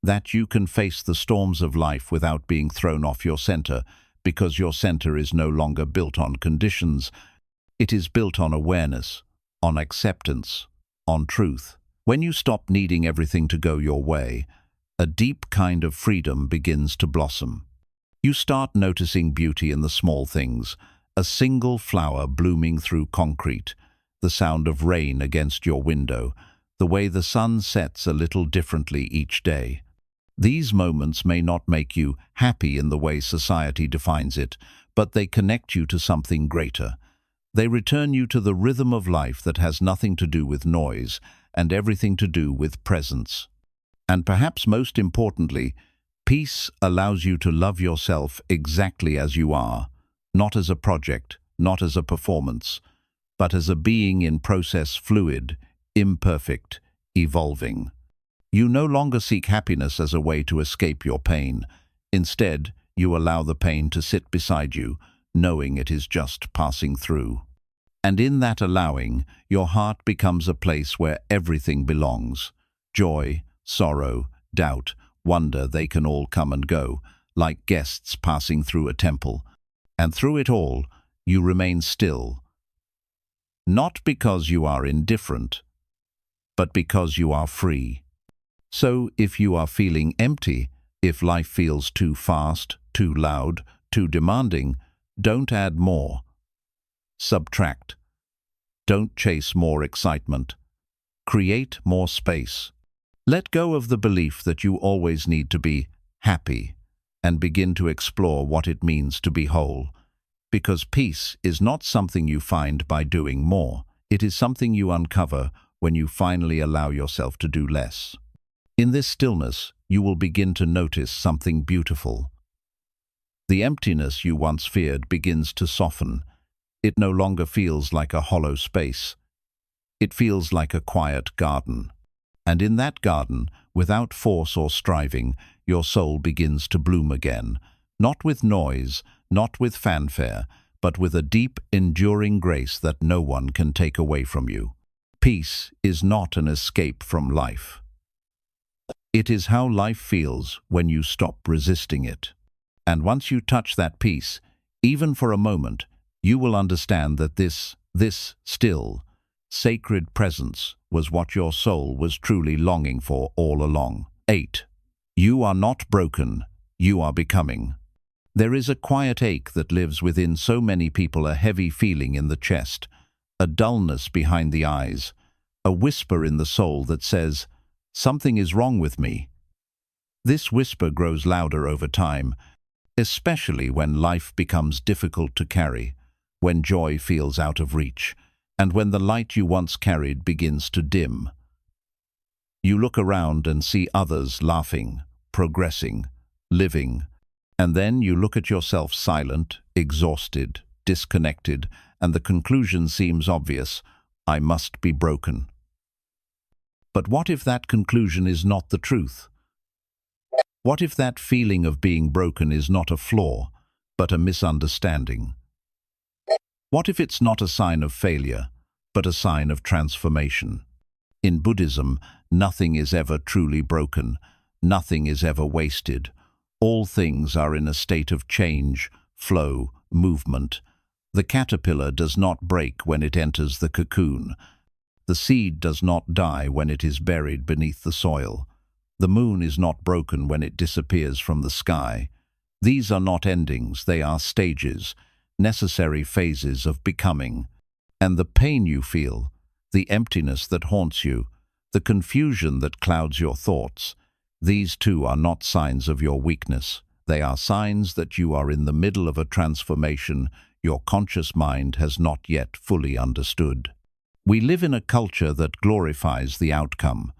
That you can face the storms of life without being thrown off your center, because your center is no longer built on conditions, It is built on awareness, on acceptance, on truth. When you stop needing everything to go your way, a deep kind of freedom begins to blossom. You start noticing beauty in the small things, a single flower blooming through concrete, the sound of rain against your window, the way the sun sets a little differently each day. These moments may not make you happy in the way society defines it, but they connect you to something greater. They return you to the rhythm of life that has nothing to do with noise and everything to do with presence. And perhaps most importantly, peace allows you to love yourself exactly as you are, not as a project, not as a performance, but as a being in process, fluid, imperfect, evolving. You no longer seek happiness as a way to escape your pain. Instead, you allow the pain to sit beside you, knowing it is just passing through. And in that allowing, your heart becomes a place where everything belongs. Joy, sorrow, doubt, wonder, they can all come and go, like guests passing through a temple. And through it all, you remain still. Not because you are indifferent, but because you are free. So if you are feeling empty, if life feels too fast, too loud, too demanding, don't add more. Subtract. Don't chase more excitement. Create more space. Let go of the belief that you always need to be happy and begin to explore what it means to be whole. Because peace is not something you find by doing more. It is something you uncover when you finally allow yourself to do less. In this stillness, you will begin to notice something beautiful. The emptiness you once feared begins to soften. It no longer feels like a hollow space. It feels like a quiet garden. And in that garden, without force or striving, your soul begins to bloom again, not with noise, not with fanfare, but with a deep, enduring grace that no one can take away from you. Peace is not an escape from life. It is how life feels when you stop resisting it. And once you touch that peace, even for a moment, you will understand that this still, sacred presence was what your soul was truly longing for all along. 8. You are not broken, you are becoming. There is a quiet ache that lives within so many people, a heavy feeling in the chest, a dullness behind the eyes, a whisper in the soul that says, "Something is wrong with me." This whisper grows louder over time, especially when life becomes difficult to carry, when joy feels out of reach, and when the light you once carried begins to dim. You look around and see others laughing, progressing, living, and then you look at yourself silent, exhausted, disconnected, and the conclusion seems obvious: I must be broken. But what if that conclusion is not the truth? What if that feeling of being broken is not a flaw, but a misunderstanding? What if it's not a sign of failure, but a sign of transformation? In Buddhism, nothing is ever truly broken, nothing is ever wasted. All things are in a state of change, flow, movement. The caterpillar does not break when it enters the cocoon. The seed does not die when it is buried beneath the soil. The moon is not broken when it disappears from the sky. These are not endings, they are stages, necessary phases of becoming. And the pain you feel, the emptiness that haunts you, the confusion that clouds your thoughts, these too are not signs of your weakness. They are signs that you are in the middle of a transformation your conscious mind has not yet fully understood. We live in a culture that glorifies the outcome.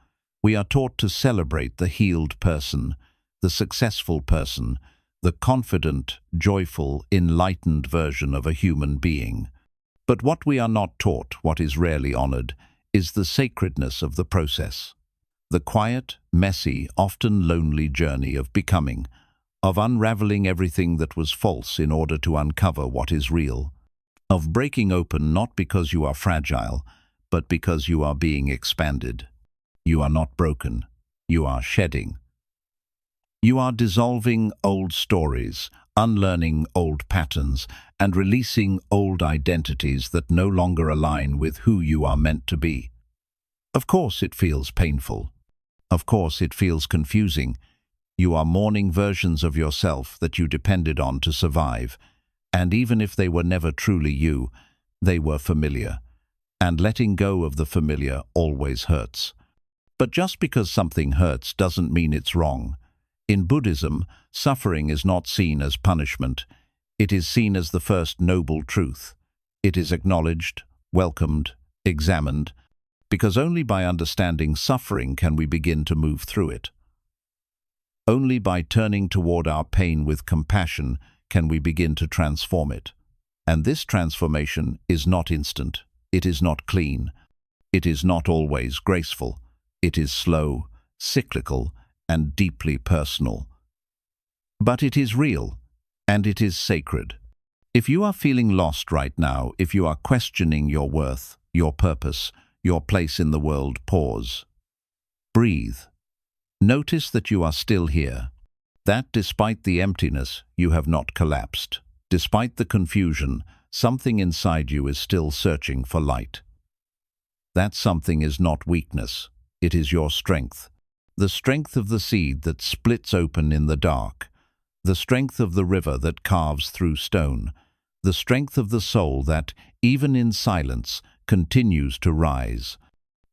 We are taught to celebrate the healed person, the successful person, the confident, joyful, enlightened version of a human being. But what we are not taught, what is rarely honored, is the sacredness of the process. The quiet, messy, often lonely journey of becoming, of unraveling everything that was false in order to uncover what is real, of breaking open not because you are fragile, but because you are being expanded. You are not broken. You are shedding. You are dissolving old stories, unlearning old patterns, and releasing old identities that no longer align with who you are meant to be. Of course it feels painful. Of course it feels confusing. You are mourning versions of yourself that you depended on to survive, and even if they were never truly you, they were familiar. And letting go of the familiar always hurts. But just because something hurts doesn't mean it's wrong. In Buddhism, suffering is not seen as punishment. It is seen as the first noble truth. It is acknowledged, welcomed, examined, because only by understanding suffering can we begin to move through it. Only by turning toward our pain with compassion can we begin to transform it. And this transformation is not instant. It is not clean. It is not always graceful. It is slow, cyclical, and deeply personal. But it is real, and it is sacred. If you are feeling lost right now, if you are questioning your worth, your purpose, your place in the world, pause. Breathe. Notice that you are still here. That despite the emptiness, you have not collapsed. Despite the confusion, something inside you is still searching for light. That something is not weakness. It is your strength. The strength of the seed that splits open in the dark. The strength of the river that carves through stone. The strength of the soul that, even in silence, continues to rise.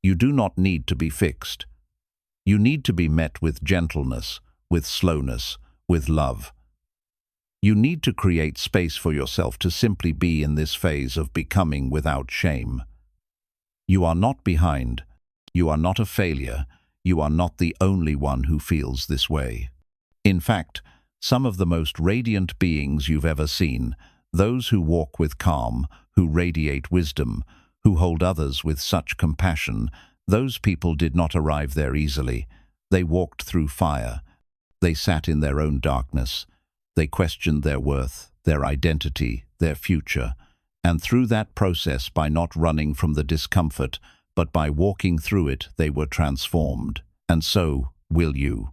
You do not need to be fixed. You need to be met with gentleness, with slowness, with love. You need to create space for yourself to simply be in this phase of becoming without shame. You are not behind. You are not a failure. You are not the only one who feels this way. In fact, some of the most radiant beings you've ever seen, those who walk with calm, who radiate wisdom, who hold others with such compassion, those people did not arrive there easily. They walked through fire. They sat in their own darkness. They questioned their worth, their identity, their future. And through that process, by not running from the discomfort, but by walking through it, they were transformed. And so will you.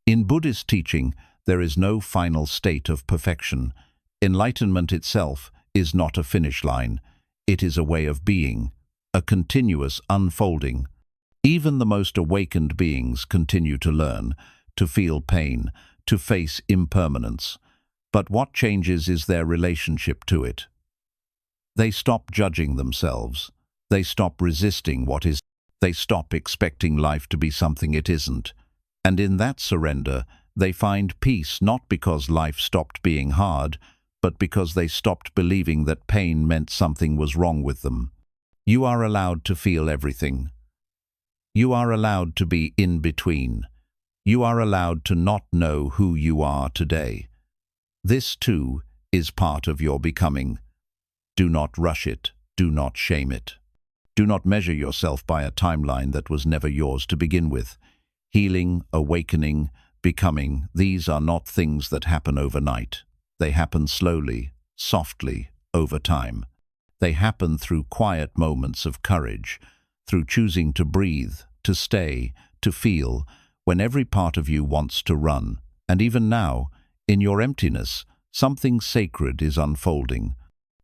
In Buddhist teaching, there is no final state of perfection. Enlightenment itself is not a finish line. It is a way of being, a continuous unfolding. Even the most awakened beings continue to learn, to feel pain, to face impermanence. But what changes is their relationship to it. They stop judging themselves. They stop resisting what is. They stop expecting life to be something it isn't. And in that surrender, they find peace not because life stopped being hard, but because they stopped believing that pain meant something was wrong with them. You are allowed to feel everything. You are allowed to be in between. You are allowed to not know who you are today. This, too, is part of your becoming. Do not rush it. Do not shame it. Do not measure yourself by a timeline that was never yours to begin with. Healing, awakening, becoming, these are not things that happen overnight. They happen slowly, softly, over time. They happen through quiet moments of courage, through choosing to breathe, to stay, to feel, when every part of you wants to run. And even now, in your emptiness, something sacred is unfolding.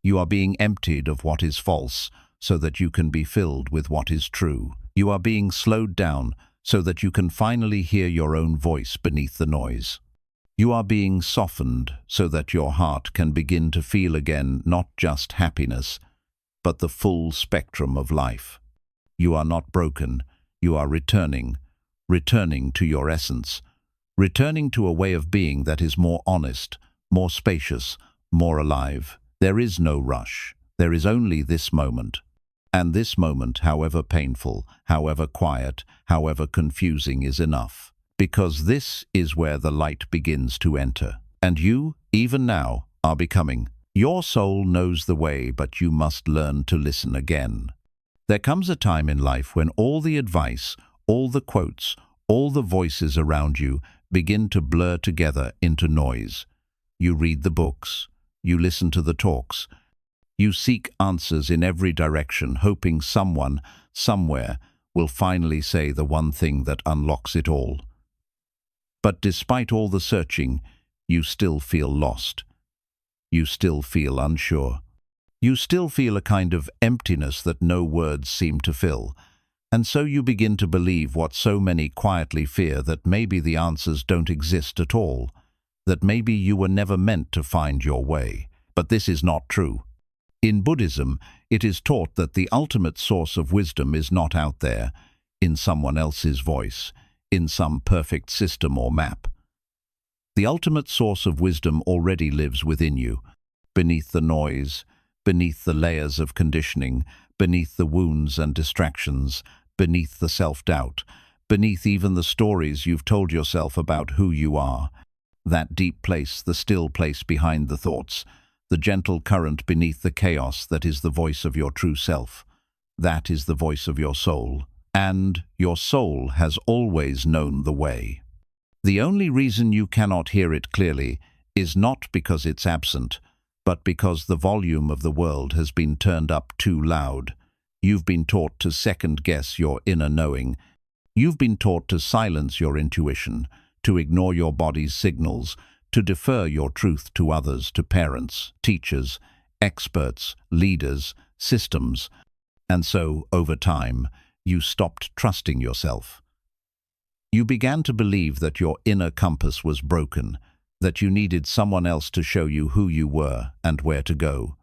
You are being emptied of what is false, so that you can be filled with what is true. You are being slowed down, so that you can finally hear your own voice beneath the noise. You are being softened, so that your heart can begin to feel again not just happiness, but the full spectrum of life. You are not broken. You are returning to your essence, returning to a way of being that is more honest, more spacious, more alive. There is no rush. There is only this moment. And this moment, however painful, however quiet, however confusing, is enough. Because this is where the light begins to enter. And you, even now, are becoming. Your soul knows the way, but you must learn to listen again. There comes a time in life when all the advice, all the quotes, all the voices around you begin to blur together into noise. You read the books. You listen to the talks. You seek answers in every direction, hoping someone, somewhere, will finally say the one thing that unlocks it all. But despite all the searching, you still feel lost. You still feel unsure. You still feel a kind of emptiness that no words seem to fill. And so you begin to believe what so many quietly fear, that maybe the answers don't exist at all, that maybe you were never meant to find your way. But this is not true. In Buddhism, it is taught that the ultimate source of wisdom is not out there, in someone else's voice, in some perfect system or map. The ultimate source of wisdom already lives within you, beneath the noise, beneath the layers of conditioning, beneath the wounds and distractions, beneath the self-doubt, beneath even the stories you've told yourself about who you are. That deep place, the still place behind the thoughts, the gentle current beneath the chaos that is the voice of your true self. That is the voice of your soul. And your soul has always known the way. The only reason you cannot hear it clearly is not because it's absent, but because the volume of the world has been turned up too loud. You've been taught to second-guess your inner knowing. You've been taught to silence your intuition, to ignore your body's signals, to defer your truth to others, to parents, teachers, experts, leaders, systems. And so, over time, you stopped trusting yourself. You began to believe that your inner compass was broken, that you needed someone else to show you who you were and where to go.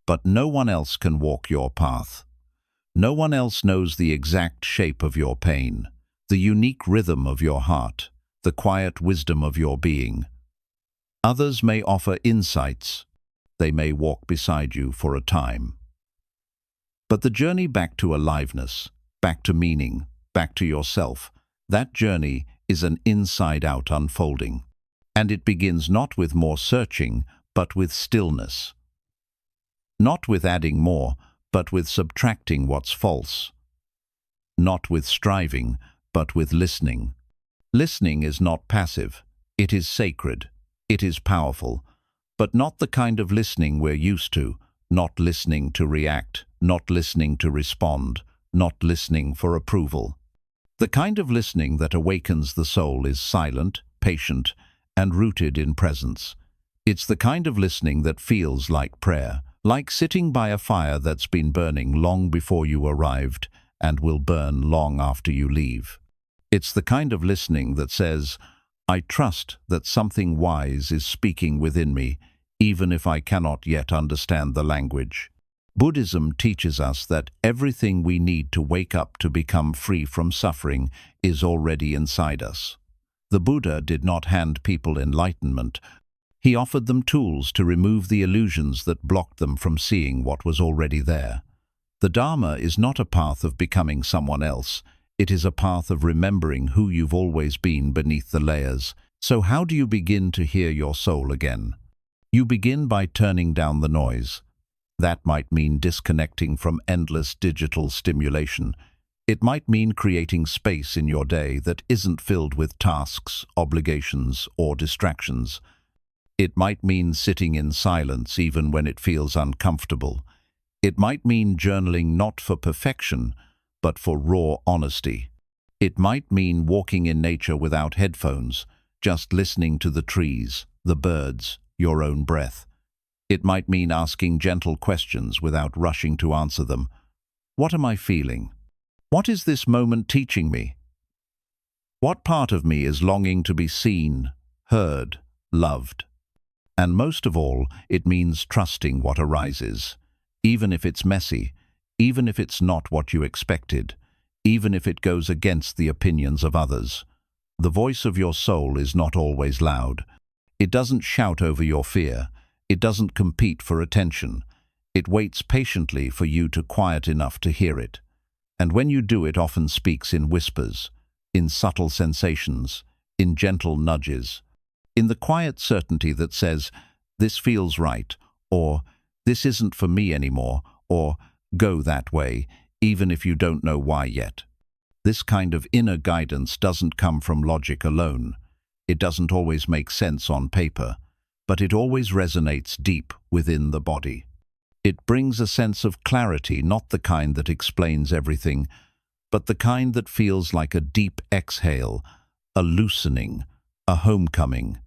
But no one else can walk your path. No one else knows the exact shape of your pain, the unique rhythm of your heart, the quiet wisdom of your being. Others may offer insights. They may walk beside you for a time. But the journey back to aliveness, back to meaning, back to yourself, that journey is an inside-out unfolding. And it begins not with more searching, but with stillness. Not with adding more, but with subtracting what's false. Not with striving, but with listening. Listening is not passive. It is sacred. It is powerful. But not the kind of listening we're used to. Not listening to react. Not listening to respond. Not listening for approval. The kind of listening that awakens the soul is silent, patient, and rooted in presence. It's the kind of listening that feels like prayer, like sitting by a fire that's been burning long before you arrived and will burn long after you leave. It's the kind of listening that says, I trust that something wise is speaking within me, even if I cannot yet understand the language. Buddhism teaches us that everything we need to wake up to become free from suffering is already inside us. The Buddha did not hand people enlightenment. He offered them tools to remove the illusions that blocked them from seeing what was already there. The Dharma is not a path of becoming someone else. It is a path of remembering who you've always been beneath the layers. So how do you begin to hear your soul again? You begin by turning down the noise. That might mean disconnecting from endless digital stimulation. It might mean creating space in your day that isn't filled with tasks, obligations, or distractions. It might mean sitting in silence even when it feels uncomfortable. It might mean journaling not for perfection, but for raw honesty. It might mean walking in nature without headphones, just listening to the trees, the birds, your own breath. It might mean asking gentle questions without rushing to answer them. What am I feeling? What is this moment teaching me? What part of me is longing to be seen, heard, loved? And most of all, it means trusting what arises, even if it's messy, even if it's not what you expected, even if it goes against the opinions of others. The voice of your soul is not always loud. It doesn't shout over your fear. It doesn't compete for attention. It waits patiently for you to quiet enough to hear it. And when you do, it often speaks in whispers, in subtle sensations, in gentle nudges, in the quiet certainty that says, this feels right, or this isn't for me anymore, or go that way, even if you don't know why yet. This kind of inner guidance doesn't come from logic alone. It doesn't always make sense on paper, but it always resonates deep within the body. It brings a sense of clarity, not the kind that explains everything, but the kind that feels like a deep exhale, a loosening, a homecoming.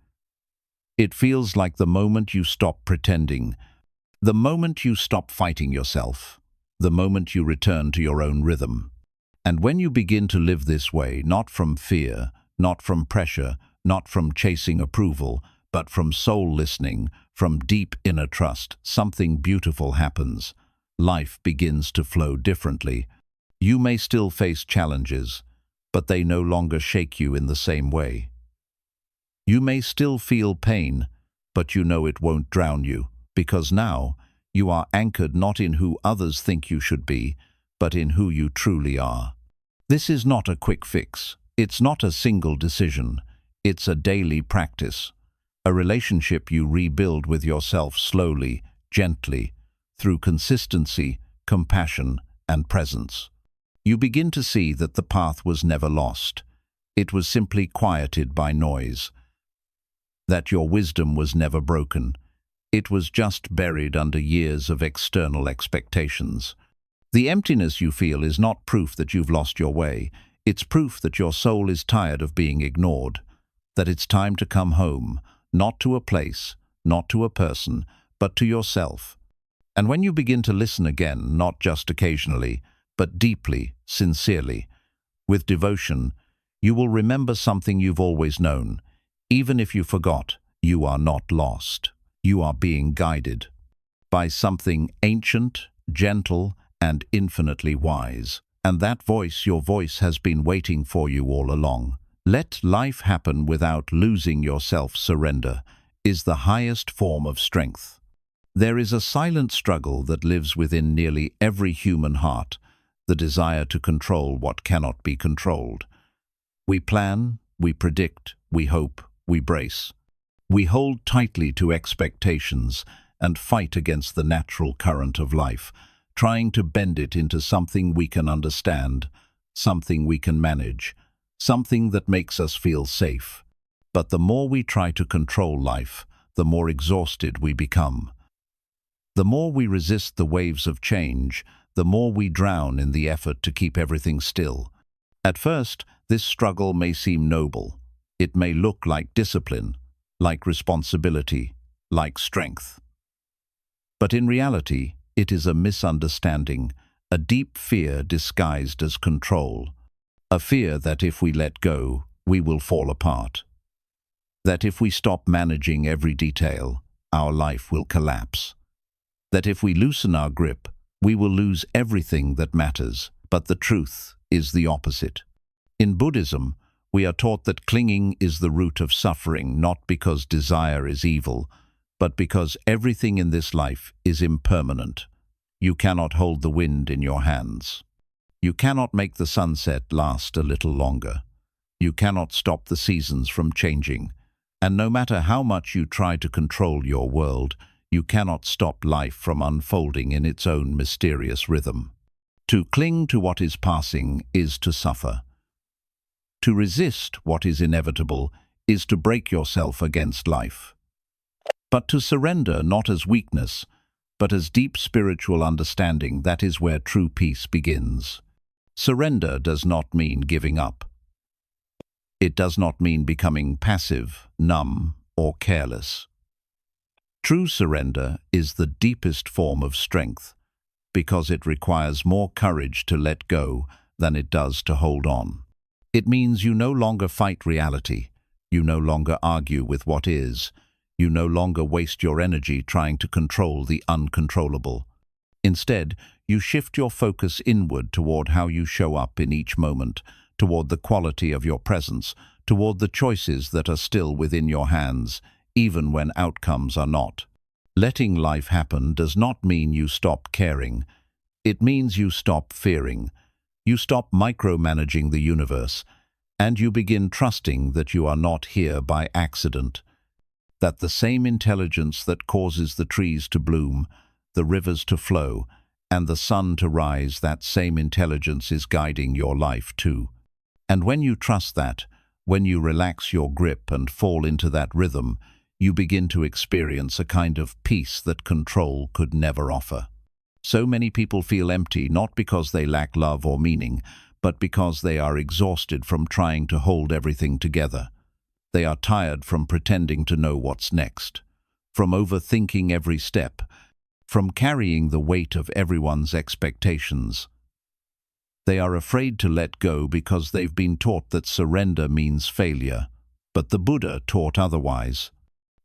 It feels like the moment you stop pretending, the moment you stop fighting yourself, the moment you return to your own rhythm. And when you begin to live this way, not from fear, not from pressure, not from chasing approval, but from soul listening, from deep inner trust, something beautiful happens. Life begins to flow differently. You may still face challenges, but they no longer shake you in the same way. You may still feel pain, but you know it won't drown you, because now you are anchored not in who others think you should be, but in who you truly are. This is not a quick fix. It's not a single decision. It's a daily practice. A relationship you rebuild with yourself slowly, gently, through consistency, compassion, and presence. You begin to see that the path was never lost. It was simply quieted by noise. That your wisdom was never broken. It was just buried under years of external expectations. The emptiness you feel is not proof that you've lost your way. It's proof that your soul is tired of being ignored. That it's time to come home, not to a place, not to a person, but to yourself. And when you begin to listen again, not just occasionally, but deeply, sincerely, with devotion, you will remember something you've always known. Even if you forgot, you are not lost. You are being guided by something ancient, gentle, and infinitely wise. And that voice, your voice, has been waiting for you all along. Let life happen without losing yourself. Surrender is the highest form of strength. There is a silent struggle that lives within nearly every human heart, the desire to control what cannot be controlled. We plan, we predict, we hope, we brace. We hold tightly to expectations and fight against the natural current of life, trying to bend it into something we can understand, something we can manage, something that makes us feel safe. But the more we try to control life, the more exhausted we become. The more we resist the waves of change, the more we drown in the effort to keep everything still. At first, this struggle may seem noble. It may look like discipline, like responsibility, like strength. But in reality, it is a misunderstanding, a deep fear disguised as control. A fear that if we let go, we will fall apart. That if we stop managing every detail, our life will collapse. That if we loosen our grip, we will lose everything that matters. But the truth is the opposite. In Buddhism, we are taught that clinging is the root of suffering, not because desire is evil, but because everything in this life is impermanent. You cannot hold the wind in your hands. You cannot make the sunset last a little longer. You cannot stop the seasons from changing. And no matter how much you try to control your world, you cannot stop life from unfolding in its own mysterious rhythm. To cling to what is passing is to suffer. To resist what is inevitable is to break yourself against life. But to surrender not as weakness, but as deep spiritual understanding, that is where true peace begins. Surrender does not mean giving up. It does not mean becoming passive, numb, or careless. True surrender is the deepest form of strength, because it requires more courage to let go than it does to hold on. It means you no longer fight reality. You no longer argue with what is. You no longer waste your energy trying to control the uncontrollable. Instead, you shift your focus inward toward how you show up in each moment, toward the quality of your presence, toward the choices that are still within your hands, even when outcomes are not. Letting life happen does not mean you stop caring. It means you stop fearing. You stop micromanaging the universe, and you begin trusting that you are not here by accident. That the same intelligence that causes the trees to bloom, the rivers to flow, and the sun to rise, that same intelligence is guiding your life too. And when you trust that, when you relax your grip and fall into that rhythm, you begin to experience a kind of peace that control could never offer. So many people feel empty, not because they lack love or meaning, but because they are exhausted from trying to hold everything together. They are tired from pretending to know what's next, from overthinking every step, from carrying the weight of everyone's expectations. They are afraid to let go because they've been taught that surrender means failure, but the Buddha taught otherwise.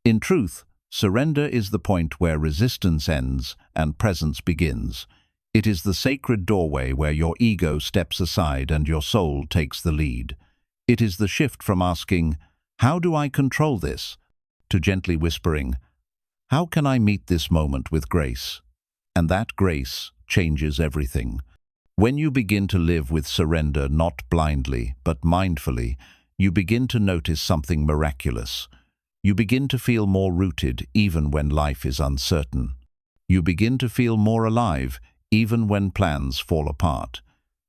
In truth, surrender is the point where resistance ends and presence begins. It is the sacred doorway where your ego steps aside and your soul takes the lead. It is the shift from asking, "How do I control this?" to gently whispering, "How can I meet this moment with grace?" And that grace changes everything. When you begin to live with surrender not blindly, but mindfully, you begin to notice something miraculous. You begin to feel more rooted even when life is uncertain. You begin to feel more alive even when plans fall apart.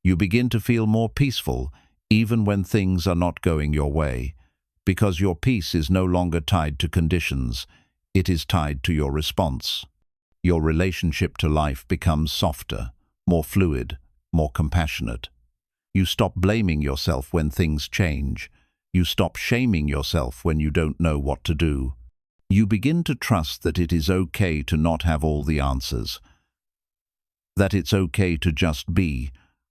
You begin to feel more peaceful even when things are not going your way, because your peace is no longer tied to conditions, it is tied to your response. Your relationship to life becomes softer, more fluid, more compassionate. You stop blaming yourself when things change. You stop shaming yourself when you don't know what to do. You begin to trust that it is okay to not have all the answers, that it's okay to just be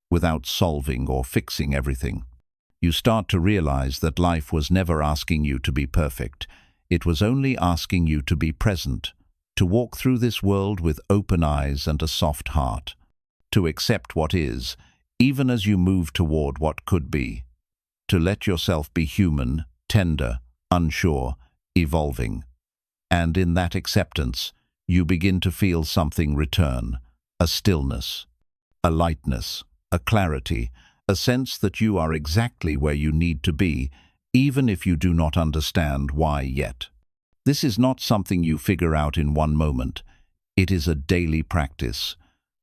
without solving or fixing everything. You start to realize that life was never asking you to be perfect. It was only asking you to be present, to walk through this world with open eyes and a soft heart, to accept what is, even as you move toward what could be, to let yourself be human, tender, unsure, evolving. And in that acceptance, you begin to feel something return, a stillness, a lightness, a clarity, a sense that you are exactly where you need to be, even if you do not understand why yet. This is not something you figure out in one moment. It is a daily practice,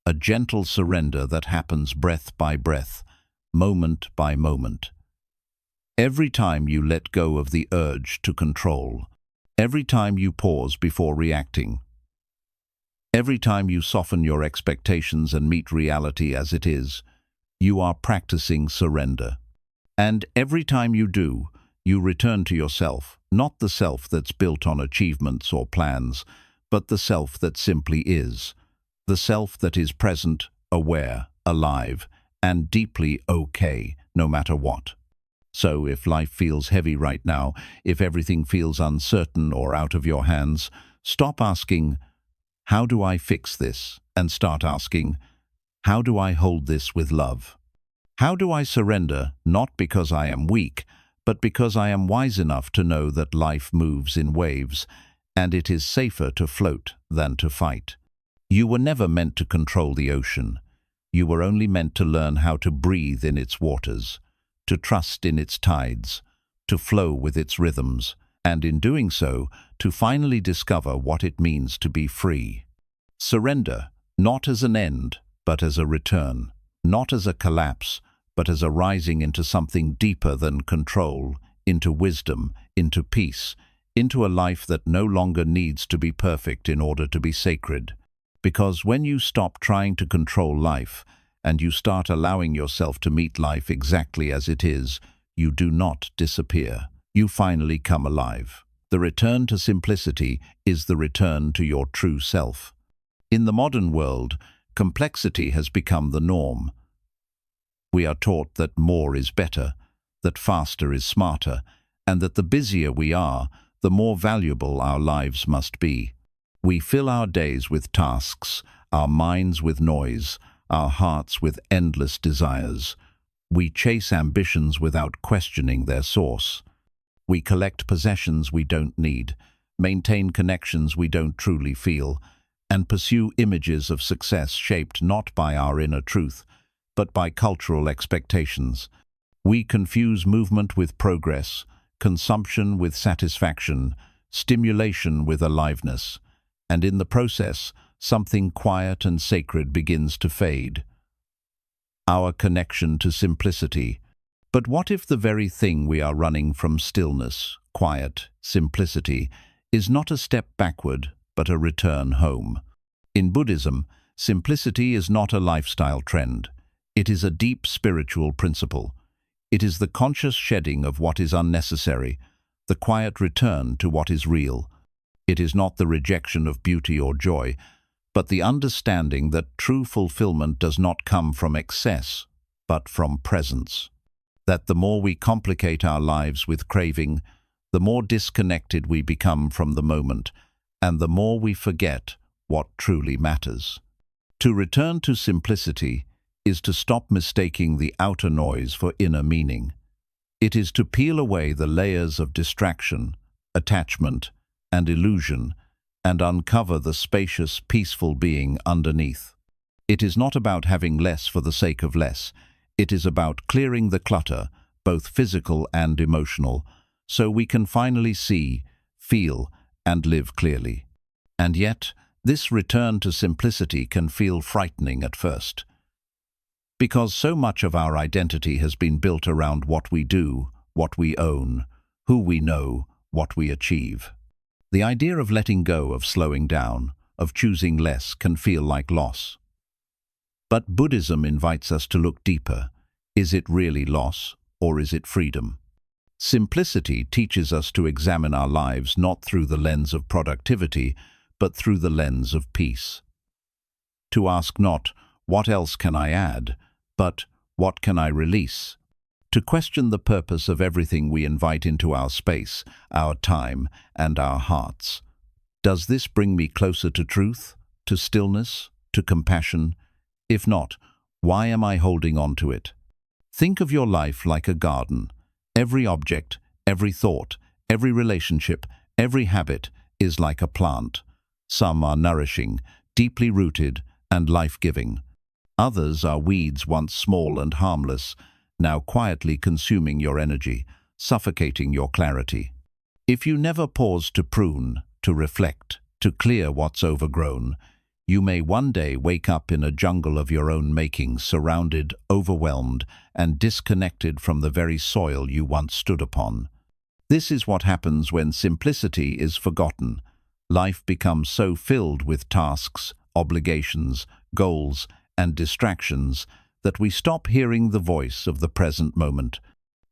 a gentle surrender that happens breath by breath, moment by moment. Every time you let go of the urge to control, every time you pause before reacting, every time you soften your expectations and meet reality as it is, you are practicing surrender. And every time you do, you return to yourself, not the self that's built on achievements or plans, but the self that simply is, the self that is present, aware, alive, and deeply okay, no matter what. So if life feels heavy right now, if everything feels uncertain or out of your hands, stop asking, "How do I fix this?" and start asking, "How do I hold this with love? How do I surrender, not because I am weak, but because I am wise enough to know that life moves in waves, and it is safer to float than to fight?" You were never meant to control the ocean. You were only meant to learn how to breathe in its waters, to trust in its tides, to flow with its rhythms, and in doing so, to finally discover what it means to be free. Surrender, not as an end, but as a return, not as a collapse, but as a rising into something deeper than control, into wisdom, into peace, into a life that no longer needs to be perfect in order to be sacred. Because when you stop trying to control life, and you start allowing yourself to meet life exactly as it is, you do not disappear. You finally come alive. The return to simplicity is the return to your true self. In the modern world, complexity has become the norm. We are taught that more is better, that faster is smarter, and that the busier we are, the more valuable our lives must be. We fill our days with tasks, our minds with noise, our hearts with endless desires. We chase ambitions without questioning their source. We collect possessions we don't need, maintain connections we don't truly feel, and pursue images of success shaped not by our inner truth, but by cultural expectations. We confuse movement with progress, consumption with satisfaction, stimulation with aliveness, and in the process, something quiet and sacred begins to fade. Our connection to simplicity. But what if the very thing we are running from, stillness, quiet, simplicity, is not a step backward, but a return home? In Buddhism, simplicity is not a lifestyle trend. It is a deep spiritual principle. It is the conscious shedding of what is unnecessary, the quiet return to what is real. It is not the rejection of beauty or joy, but the understanding that true fulfillment does not come from excess, but from presence. That the more we complicate our lives with craving, the more disconnected we become from the moment, and the more we forget what truly matters. To return to simplicity is to stop mistaking the outer noise for inner meaning. It is to peel away the layers of distraction, attachment, and illusion, and uncover the spacious, peaceful being underneath. It is not about having less for the sake of less. It is about clearing the clutter, both physical and emotional, so we can finally see, feel, and live clearly. And yet, this return to simplicity can feel frightening at first. Because so much of our identity has been built around what we do, what we own, who we know, what we achieve. The idea of letting go, of slowing down, of choosing less can feel like loss. But Buddhism invites us to look deeper. Is it really loss, or is it freedom? Simplicity teaches us to examine our lives not through the lens of productivity, but through the lens of peace. To ask not, what else can I add, but what can I release? To question the purpose of everything we invite into our space, our time, and our hearts. Does this bring me closer to truth, to stillness, to compassion? If not, why am I holding on to it? Think of your life like a garden. Every object, every thought, every relationship, every habit is like a plant. Some are nourishing, deeply rooted, and life-giving. Others are weeds once small and harmless, now quietly consuming your energy, suffocating your clarity. If you never pause to prune, to reflect, to clear what's overgrown, you may one day wake up in a jungle of your own making, surrounded, overwhelmed, and disconnected from the very soil you once stood upon. This is what happens when simplicity is forgotten. Life becomes so filled with tasks, obligations, goals, and distractions that we stop hearing the voice of the present moment.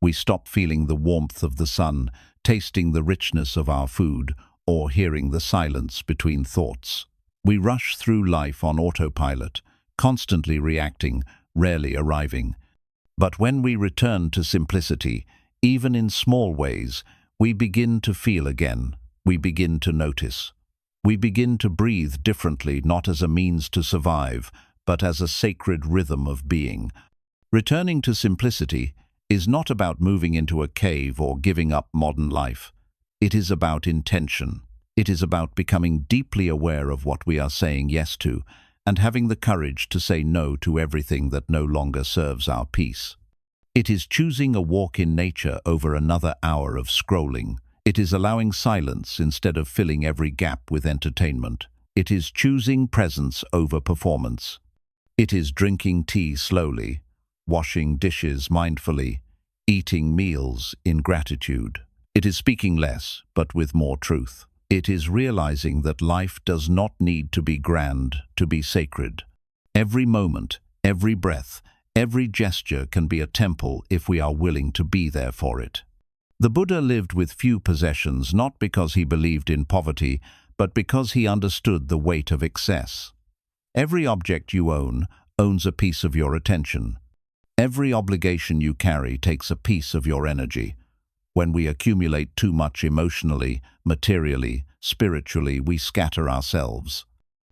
We stop feeling the warmth of the sun, tasting the richness of our food, or hearing the silence between thoughts. We rush through life on autopilot, constantly reacting, rarely arriving. But when we return to simplicity, even in small ways, we begin to feel again. We begin to notice. We begin to breathe differently, not as a means to survive, but as a sacred rhythm of being. Returning to simplicity is not about moving into a cave or giving up modern life. It is about intention. It is about becoming deeply aware of what we are saying yes to, and having the courage to say no to everything that no longer serves our peace. It is choosing a walk in nature over another hour of scrolling. It is allowing silence instead of filling every gap with entertainment. It is choosing presence over performance. It is drinking tea slowly, washing dishes mindfully, eating meals in gratitude. It is speaking less, but with more truth. It is realizing that life does not need to be grand to be sacred. Every moment, every breath, every gesture can be a temple if we are willing to be there for it. The Buddha lived with few possessions not because he believed in poverty, but because he understood the weight of excess. Every object you own owns a piece of your attention. Every obligation you carry takes a piece of your energy. When we accumulate too much emotionally, materially, spiritually, we scatter ourselves.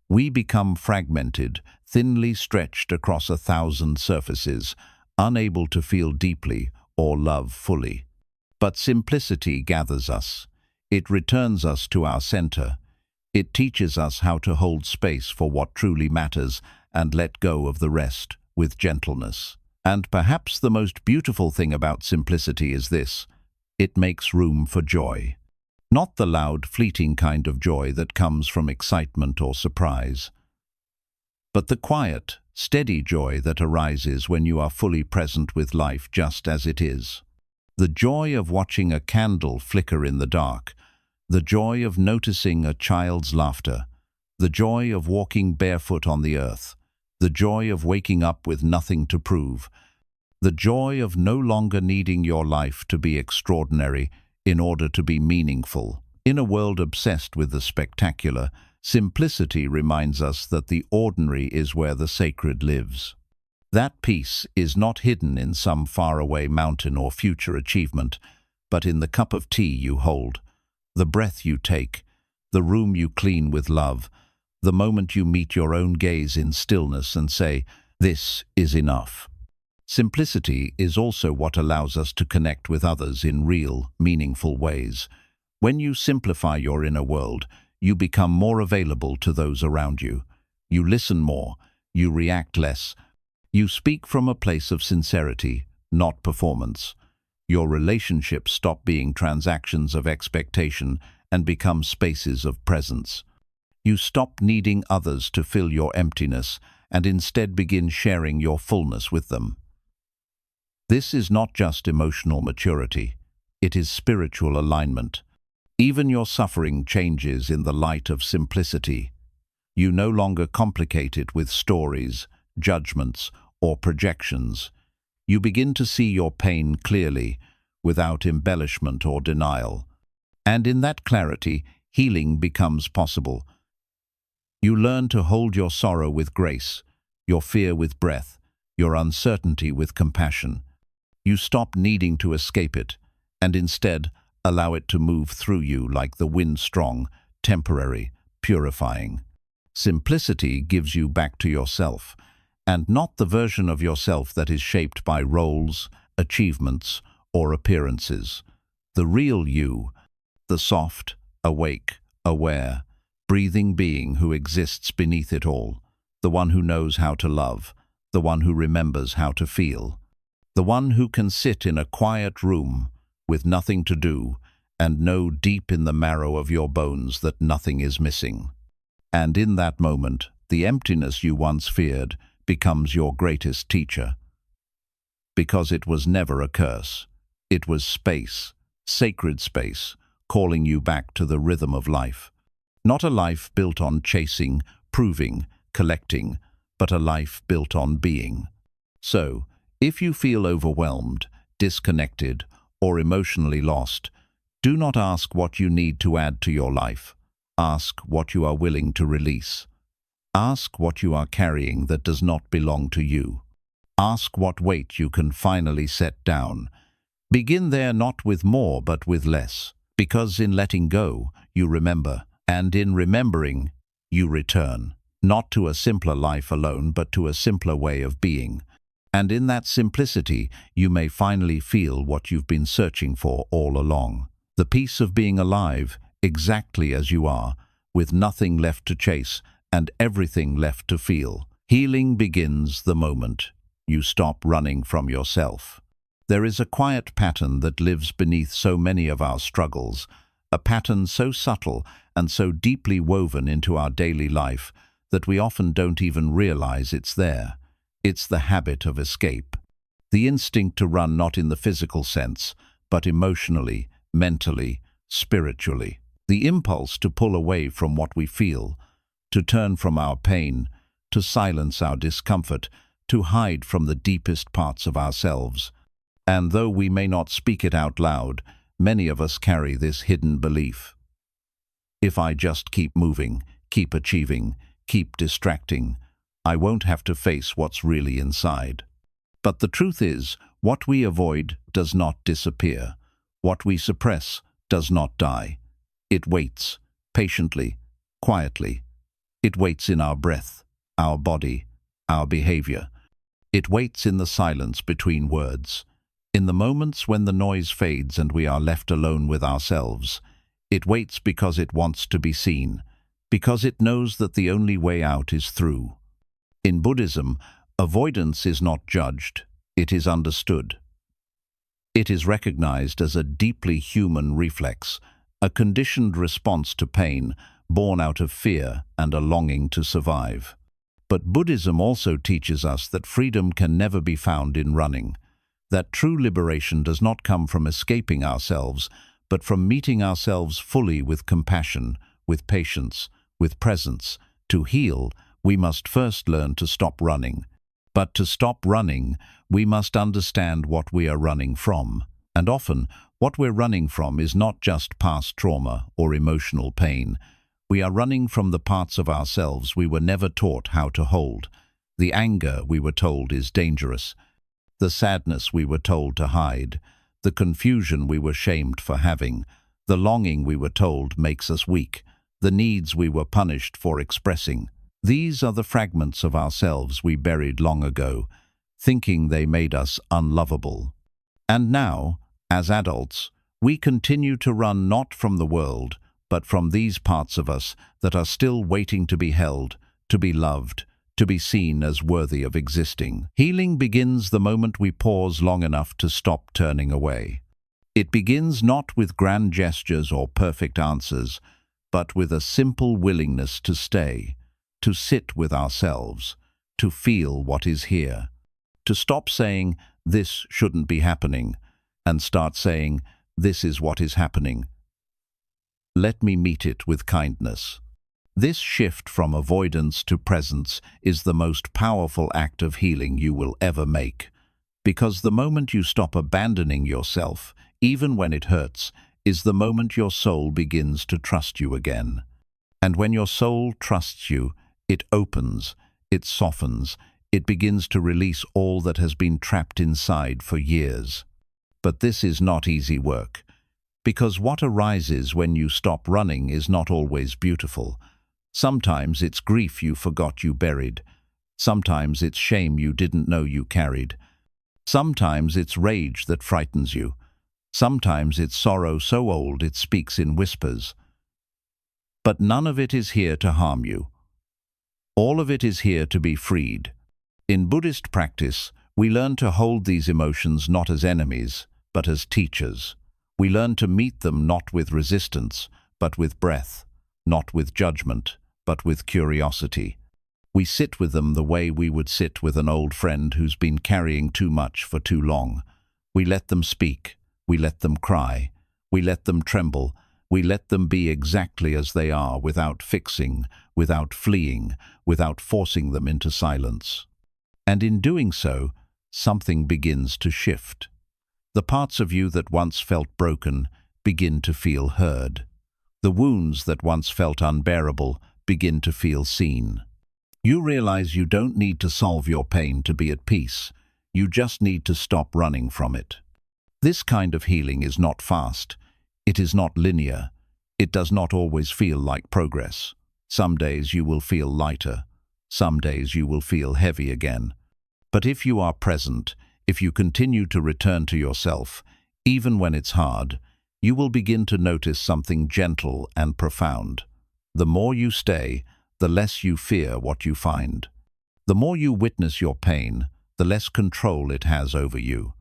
We become fragmented, thinly stretched across 1,000 surfaces, unable to feel deeply or love fully. But simplicity gathers us. It returns us to our center. It teaches us how to hold space for what truly matters and let go of the rest with gentleness. And perhaps the most beautiful thing about simplicity is this: it makes room for joy. Not the loud, fleeting kind of joy that comes from excitement or surprise, but the quiet, steady joy that arises when you are fully present with life just as it is. The joy of watching a candle flicker in the dark, the joy of noticing a child's laughter, the joy of walking barefoot on the earth, the joy of waking up with nothing to prove, the joy of no longer needing your life to be extraordinary in order to be meaningful. In a world obsessed with the spectacular, simplicity reminds us that the ordinary is where the sacred lives. That peace is not hidden in some faraway mountain or future achievement, but in the cup of tea you hold, the breath you take, the room you clean with love, the moment you meet your own gaze in stillness and say, "This is enough." Simplicity is also what allows us to connect with others in real, meaningful ways. When you simplify your inner world, you become more available to those around you. You listen more, you react less, you speak from a place of sincerity, not performance. Your relationships stop being transactions of expectation and become spaces of presence. You stop needing others to fill your emptiness and instead begin sharing your fullness with them. This is not just emotional maturity, it is spiritual alignment. Even your suffering changes in the light of simplicity. You no longer complicate it with stories, judgments, or projections. You begin to see your pain clearly, without embellishment or denial. And in that clarity, healing becomes possible. You learn to hold your sorrow with grace, your fear with breath, your uncertainty with compassion. You stop needing to escape it, and instead allow it to move through you like the wind, strong, temporary, purifying. Simplicity gives you back to yourself, and not the version of yourself that is shaped by roles, achievements, or appearances. The real you, the soft, awake, aware, breathing being who exists beneath it all, the one who knows how to love, the one who remembers how to feel, the one who can sit in a quiet room with nothing to do and know deep in the marrow of your bones that nothing is missing. And in that moment, the emptiness you once feared becomes your greatest teacher. Because it was never a curse. It was space, sacred space, calling you back to the rhythm of life. Not a life built on chasing, proving, collecting, but a life built on being. So, if you feel overwhelmed, disconnected, or emotionally lost, do not ask what you need to add to your life. Ask what you are willing to release. Ask what you are carrying that does not belong to you. Ask what weight you can finally set down. Begin there, not with more but with less, because in letting go, you remember, and in remembering, you return, not to a simpler life alone but to a simpler way of being. And in that simplicity, you may finally feel what you've been searching for all along. The peace of being alive, exactly as you are, with nothing left to chase and everything left to feel. Healing begins the moment you stop running from yourself. There is a quiet pattern that lives beneath so many of our struggles, a pattern so subtle and so deeply woven into our daily life that we often don't even realize it's there. It's the habit of escape, the instinct to run not in the physical sense, but emotionally, mentally, spiritually. The impulse to pull away from what we feel, to turn from our pain, to silence our discomfort, to hide from the deepest parts of ourselves. And though we may not speak it out loud, many of us carry this hidden belief. If I just keep moving, keep achieving, keep distracting, I won't have to face what's really inside. But the truth is, what we avoid does not disappear. What we suppress does not die. It waits, patiently, quietly. It waits in our breath, our body, our behavior. It waits in the silence between words. In the moments when the noise fades and we are left alone with ourselves. It waits because it wants to be seen, because it knows that the only way out is through. In Buddhism, avoidance is not judged, it is understood. It is recognized as a deeply human reflex, a conditioned response to pain, born out of fear and a longing to survive. But Buddhism also teaches us that freedom can never be found in running, that true liberation does not come from escaping ourselves, but from meeting ourselves fully with compassion, with patience, with presence. To heal, we must first learn to stop running. But to stop running, we must understand what we are running from. And often, What we're running from is not just past trauma or emotional pain. We are running from the parts of ourselves we were never taught how to hold. The anger we were told is dangerous, the sadness we were told to hide, the confusion we were shamed for having, the longing we were told makes us weak, the needs we were punished for expressing. These are the fragments of ourselves we buried long ago, thinking they made us unlovable. And now, as adults, we continue to run not from the world, but from these parts of us that are still waiting to be held, to be loved, to be seen as worthy of existing. Healing begins the moment we pause long enough to stop turning away. It begins not with grand gestures or perfect answers, but with a simple willingness to stay, to sit with ourselves, to feel what is here, to stop saying, "This shouldn't be happening," and start saying, "This is what is happening. Let me meet it with kindness." This shift from avoidance to presence is the most powerful act of healing you will ever make, because the moment you stop abandoning yourself, even when it hurts, is the moment your soul begins to trust you again. And when your soul trusts you, it opens, it softens, it begins to release all that has been trapped inside for years. But this is not easy work, because what arises when you stop running is not always beautiful. Sometimes it's grief you forgot you buried. Sometimes it's shame you didn't know you carried. Sometimes it's rage that frightens you. Sometimes it's sorrow so old it speaks in whispers. But none of it is here to harm you. All of it is here to be freed. In Buddhist practice, we learn to hold these emotions not as enemies, but as teachers. We learn to meet them not with resistance, but with breath, not with judgment, but with curiosity. We sit with them the way we would sit with an old friend who's been carrying too much for too long. We let them speak, we let them cry, we let them tremble, we let them be exactly as they are without fixing, without fleeing, without forcing them into silence. And in doing so, something begins to shift. The parts of you that once felt broken begin to feel heard. The wounds that once felt unbearable begin to feel seen. You realize you don't need to solve your pain to be at peace. You just need to stop running from it. This kind of healing is not fast. It is not linear. It does not always feel like progress. Some days you will feel lighter. Some days you will feel heavy again. But if you are present, if you continue to return to yourself, even when it's hard, you will begin to notice something gentle and profound. The more you stay, the less you fear what you find. The more you witness your pain, the less control it has over you.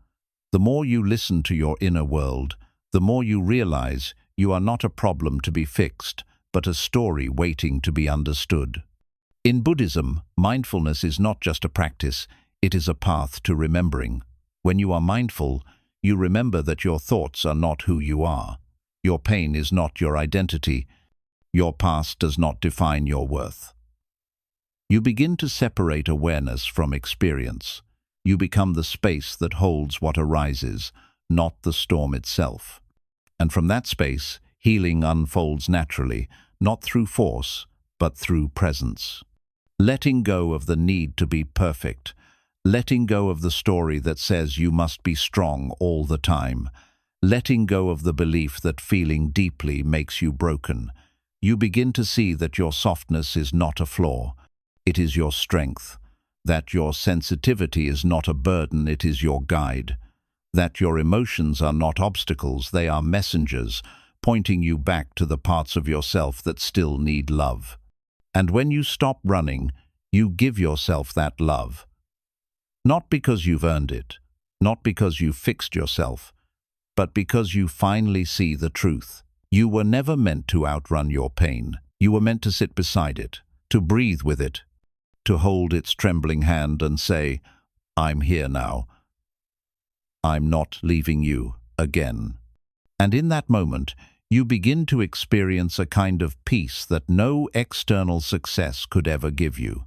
The more you listen to your inner world, the more you realize you are not a problem to be fixed, but a story waiting to be understood. In Buddhism, mindfulness is not just a practice, it is a path to remembering. When you are mindful, you remember that your thoughts are not who you are. Your pain is not your identity. Your past does not define your worth. You begin to separate awareness from experience. You become the space that holds what arises, not the storm itself. And from that space, healing unfolds naturally, not through force, but through presence. Letting go of the need to be perfect, letting go of the story that says you must be strong all the time, letting go of the belief that feeling deeply makes you broken, you begin to see that your softness is not a flaw, it is your strength, that your sensitivity is not a burden, it is your guide, that your emotions are not obstacles, they are messengers, pointing you back to the parts of yourself that still need love. And when you stop running, you give yourself that love. Not because you've earned it, not because you've fixed yourself, but because you finally see the truth. You were never meant to outrun your pain. You were meant to sit beside it, to breathe with it, to hold its trembling hand and say, "I'm here now. I'm not leaving you again." And in that moment, you begin to experience a kind of peace that no external success could ever give you.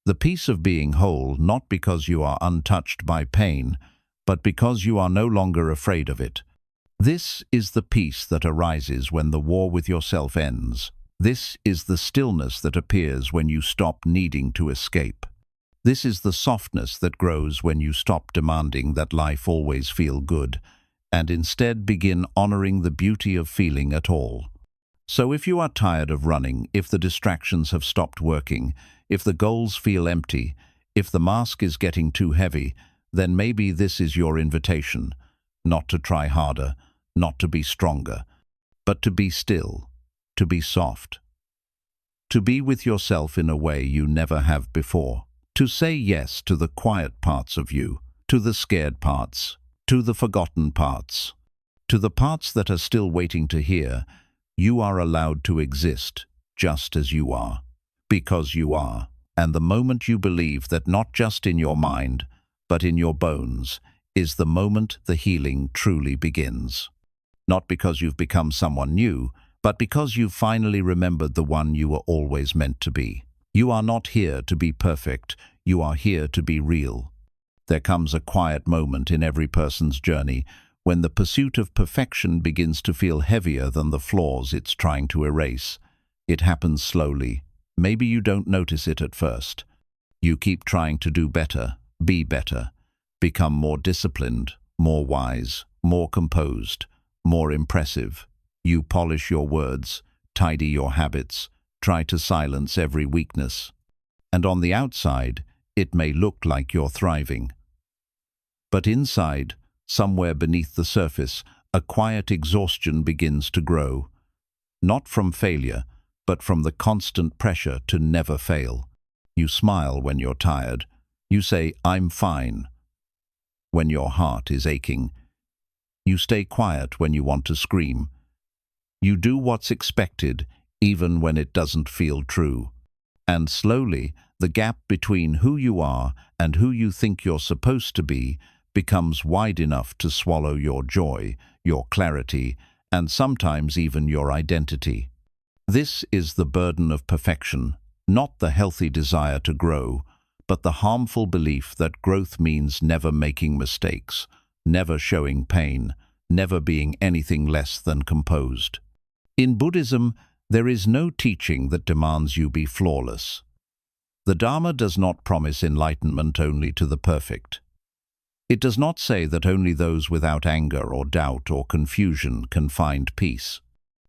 The peace of being whole, not because you are untouched by pain, but because you are no longer afraid of it. This is the peace that arises when the war with yourself ends. This is the stillness that appears when you stop needing to escape. This is the softness that grows when you stop demanding that life always feel good, and instead begin honoring the beauty of feeling at all. So if you are tired of running, if the distractions have stopped working, if the goals feel empty, if the mask is getting too heavy, then maybe this is your invitation, not to try harder, not to be stronger, but to be still, to be soft, to be with yourself in a way you never have before, to say yes to the quiet parts of you, to the scared parts, to the forgotten parts, to the parts that are still waiting to hear. You are allowed to exist just as you are, because you are. And the moment you believe that not just in your mind, but in your bones, is the moment the healing truly begins. Not because you've become someone new, but because you've finally remembered the one you were always meant to be. You are not here to be perfect, you are here to be real. There comes a quiet moment in every person's journey when the pursuit of perfection begins to feel heavier than the flaws it's trying to erase. It happens slowly. Maybe you don't notice it at first. You keep trying to do better, be better, become more disciplined, more wise, more composed, more impressive. You polish your words, tidy your habits, try to silence every weakness. And on the outside, it may look like you're thriving. But inside, somewhere beneath the surface, a quiet exhaustion begins to grow. Not from failure, but from the constant pressure to never fail. You smile when you're tired. You say, "I'm fine," when your heart is aching. You stay quiet when you want to scream. You do what's expected, even when it doesn't feel true. And slowly, the gap between who you are and who you think you're supposed to be becomes wide enough to swallow your joy, your clarity, and sometimes even your identity. This is the burden of perfection, not the healthy desire to grow, but the harmful belief that growth means never making mistakes, never showing pain, never being anything less than composed. In Buddhism, there is no teaching that demands you be flawless. The Dharma does not promise enlightenment only to the perfect. It does not say that only those without anger or doubt or confusion can find peace.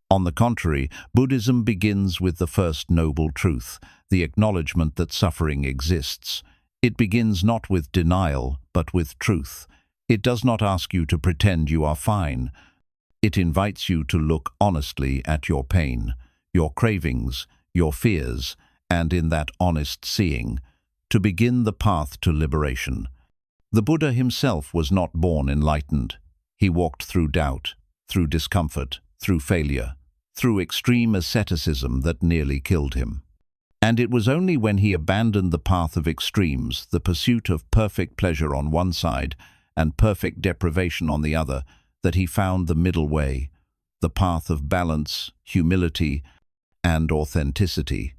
On the contrary, Buddhism begins with the first noble truth, the acknowledgement that suffering exists. It begins not with denial, but with truth. It does not ask you to pretend you are fine. It invites you to look honestly at your pain, your cravings, your fears, and in that honest seeing, to begin the path to liberation. The Buddha himself was not born enlightened. He walked through doubt, through discomfort, through failure, through extreme asceticism that nearly killed him. And it was only when he abandoned the path of extremes, the pursuit of perfect pleasure on one side and perfect deprivation on the other, that he found the middle way, the path of balance, humility, and authenticity.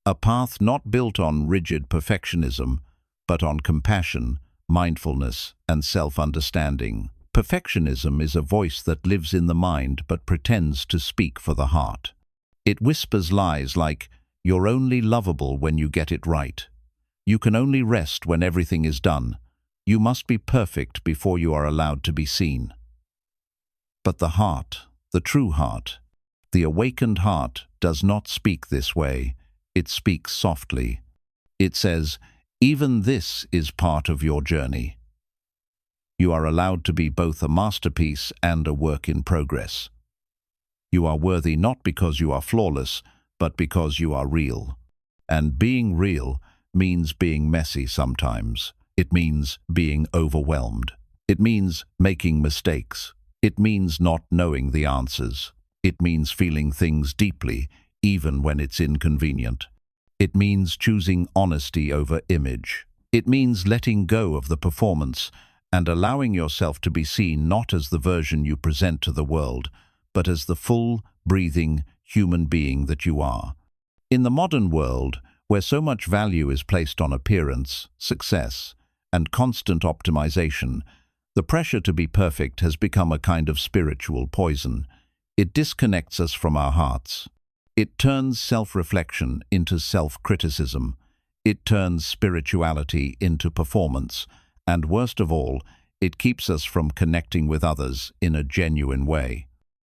A path not built on rigid perfectionism, but on compassion, mindfulness, and self-understanding. Perfectionism is a voice that lives in the mind but pretends to speak for the heart. It whispers lies like, "You're only lovable when you get it right. You can only rest when everything is done. You must be perfect before you are allowed to be seen." But the heart, the true heart, the awakened heart does not speak this way. It speaks softly. It says, "Even this is part of your journey. You are allowed to be both a masterpiece and a work in progress. You are worthy not because you are flawless, but because you are real. And being real means being messy sometimes. It means being overwhelmed. It means making mistakes. It means not knowing the answers. It means feeling things deeply, even when it's inconvenient. It means choosing honesty over image. It means letting go of the performance and allowing yourself to be seen not as the version you present to the world, but as the full, breathing human being that you are. In the modern world, where so much value is placed on appearance, success, and constant optimization, The pressure to be perfect has become a kind of spiritual poison. It disconnects us from our hearts. It turns self-reflection into self-criticism. It turns spirituality into performance. And worst of all, it keeps us from connecting with others in a genuine way.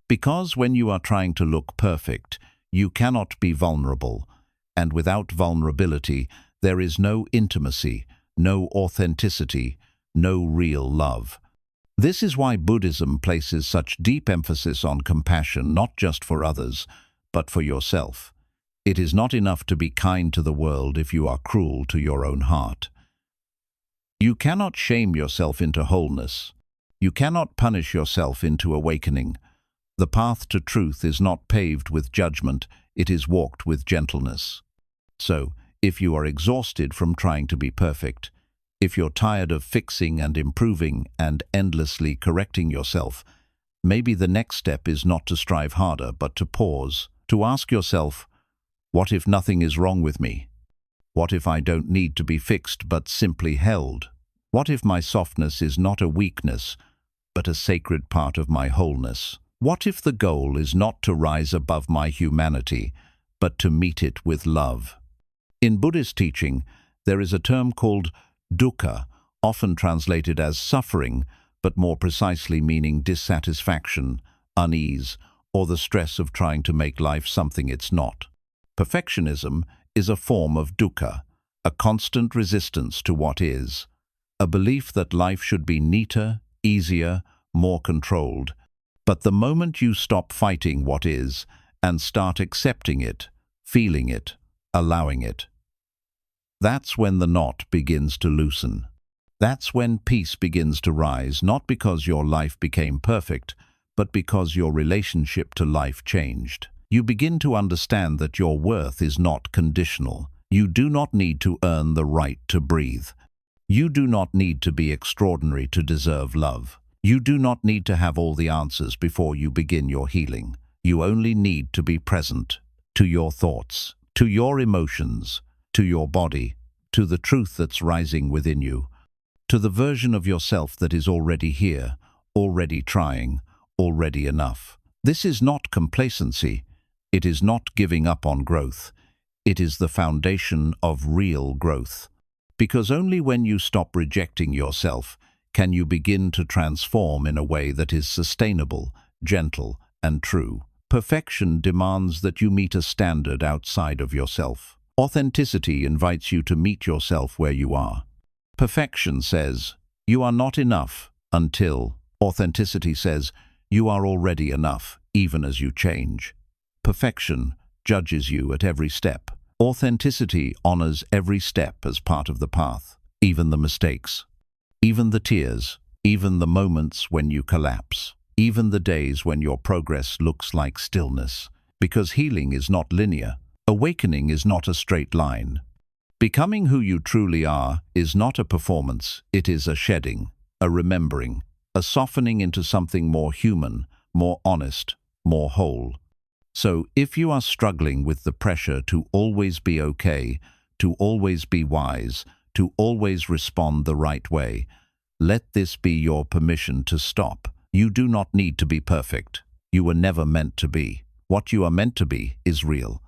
Because when you are trying to look perfect, you cannot be vulnerable. And without vulnerability, there is no intimacy, no authenticity, no real love. This is why Buddhism places such deep emphasis on compassion, not just for others, but for yourself. It is not enough to be kind to the world if you are cruel to your own heart. You cannot shame yourself into wholeness. You cannot punish yourself into awakening. The path to truth is not paved with judgment, it is walked with gentleness. So, if you are exhausted from trying to be perfect, if you're tired of fixing and improving and endlessly correcting yourself, maybe the next step is not to strive harder, but to pause, to ask yourself, what if nothing is wrong with me? What if I don't need to be fixed but simply held? What if my softness is not a weakness, but a sacred part of my wholeness? What if the goal is not to rise above my humanity, but to meet it with love? In Buddhist teaching, there is a term called dukkha, often translated as suffering, but more precisely meaning dissatisfaction, unease, or the stress of trying to make life something it's not. Perfectionism is a form of dukkha, a constant resistance to what is, a belief that life should be neater, easier, more controlled. But the moment you stop fighting what is and start accepting it, feeling it, allowing it, that's when the knot begins to loosen. That's when peace begins to rise, not because your life became perfect, but because your relationship to life changed. You begin to understand that your worth is not conditional. You do not need to earn the right to breathe. You do not need to be extraordinary to deserve love. You do not need to have all the answers before you begin your healing. You only need to be present to your thoughts, to your emotions, to your body, to the truth that's rising within you, to the version of yourself that is already here, already trying, already enough. This is not complacency. It is not giving up on growth. It is the foundation of real growth. Because only when you stop rejecting yourself can you begin to transform in a way that is sustainable, gentle, and true. Perfection demands that you meet a standard outside of yourself. Authenticity invites you to meet yourself where you are. Perfection says, you are not enough until. Authenticity says, you are already enough, even as you change. Perfection judges you at every step. Authenticity honors every step as part of the path, even the mistakes, even the tears, even the moments when you collapse, even the days when your progress looks like stillness. Because healing is not linear. Awakening is not a straight line. Becoming who you truly are is not a performance, it is a shedding, a remembering, a softening into something more human, more honest, more whole. So, if you are struggling with the pressure to always be okay, to always be wise, to always respond the right way, let this be your permission to stop. You do not need to be perfect. You were never meant to be. What you are meant to be is real.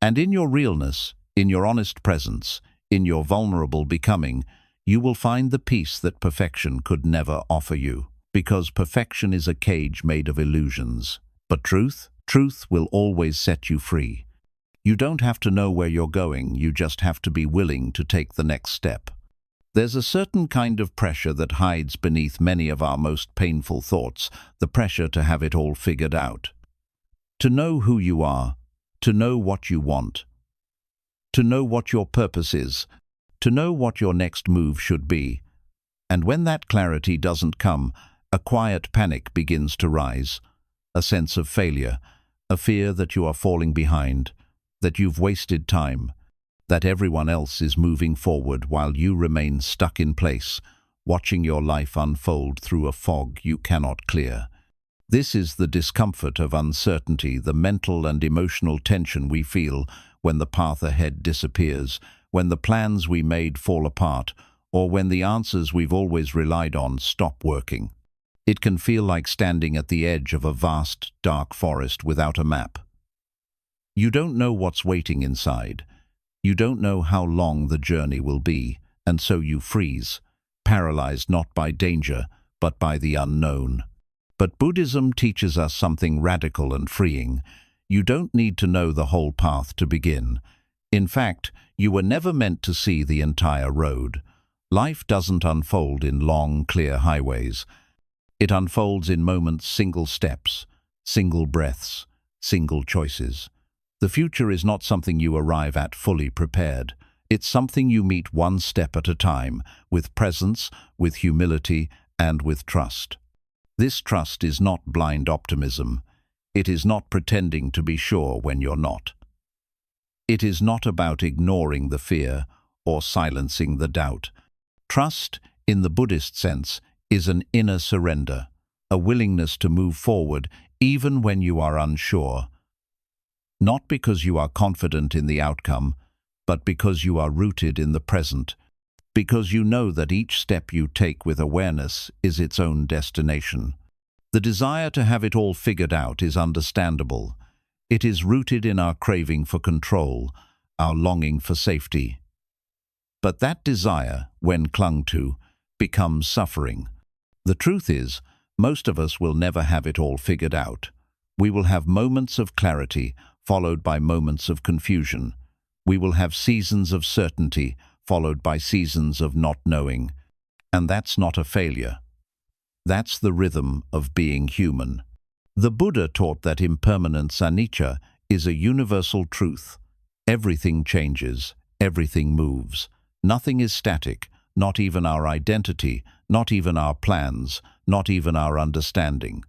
And in your realness, in your honest presence, in your vulnerable becoming, you will find the peace that perfection could never offer you. Because perfection is a cage made of illusions. But truth will always set you free. You don't have to know where you're going, you just have to be willing to take the next step. There's a certain kind of pressure that hides beneath many of our most painful thoughts, the pressure to have it all figured out. To know who you are, to know what you want, to know what your purpose is, to know what your next move should be. And when that clarity doesn't come, a quiet panic begins to rise, a sense of failure, a fear that you are falling behind, that you've wasted time, that everyone else is moving forward while you remain stuck in place, watching your life unfold through a fog you cannot clear. This is the discomfort of uncertainty, the mental and emotional tension we feel when the path ahead disappears, when the plans we made fall apart, or when the answers we've always relied on stop working. It can feel like standing at the edge of a vast, dark forest without a map. You don't know what's waiting inside. You don't know how long the journey will be, and so you freeze, paralyzed not by danger, but by the unknown. But Buddhism teaches us something radical and freeing. You don't need to know the whole path to begin. In fact, you were never meant to see the entire road. Life doesn't unfold in long, clear highways. It unfolds in moments, single steps, single breaths, single choices. The future is not something you arrive at fully prepared. It's something you meet one step at a time, with presence, with humility, and with trust. This trust is not blind optimism. It is not pretending to be sure when you're not. It is not about ignoring the fear or silencing the doubt. Trust, in the Buddhist sense, is an inner surrender, a willingness to move forward even when you are unsure. Not because you are confident in the outcome, but because you are rooted in the present, because you know that each step you take with awareness is its own destination. The desire to have it all figured out is understandable. It is rooted in our craving for control, our longing for safety. But that desire, when clung to, becomes suffering. The truth is, most of us will never have it all figured out. We will have moments of clarity, followed by moments of confusion. We will have seasons of certainty, followed by seasons of not knowing. And that's not a failure. That's the rhythm of being human. The Buddha taught that impermanence, anicca, is a universal truth. Everything changes, everything moves. Nothing is static, not even our identity, not even our plans, not even our understanding.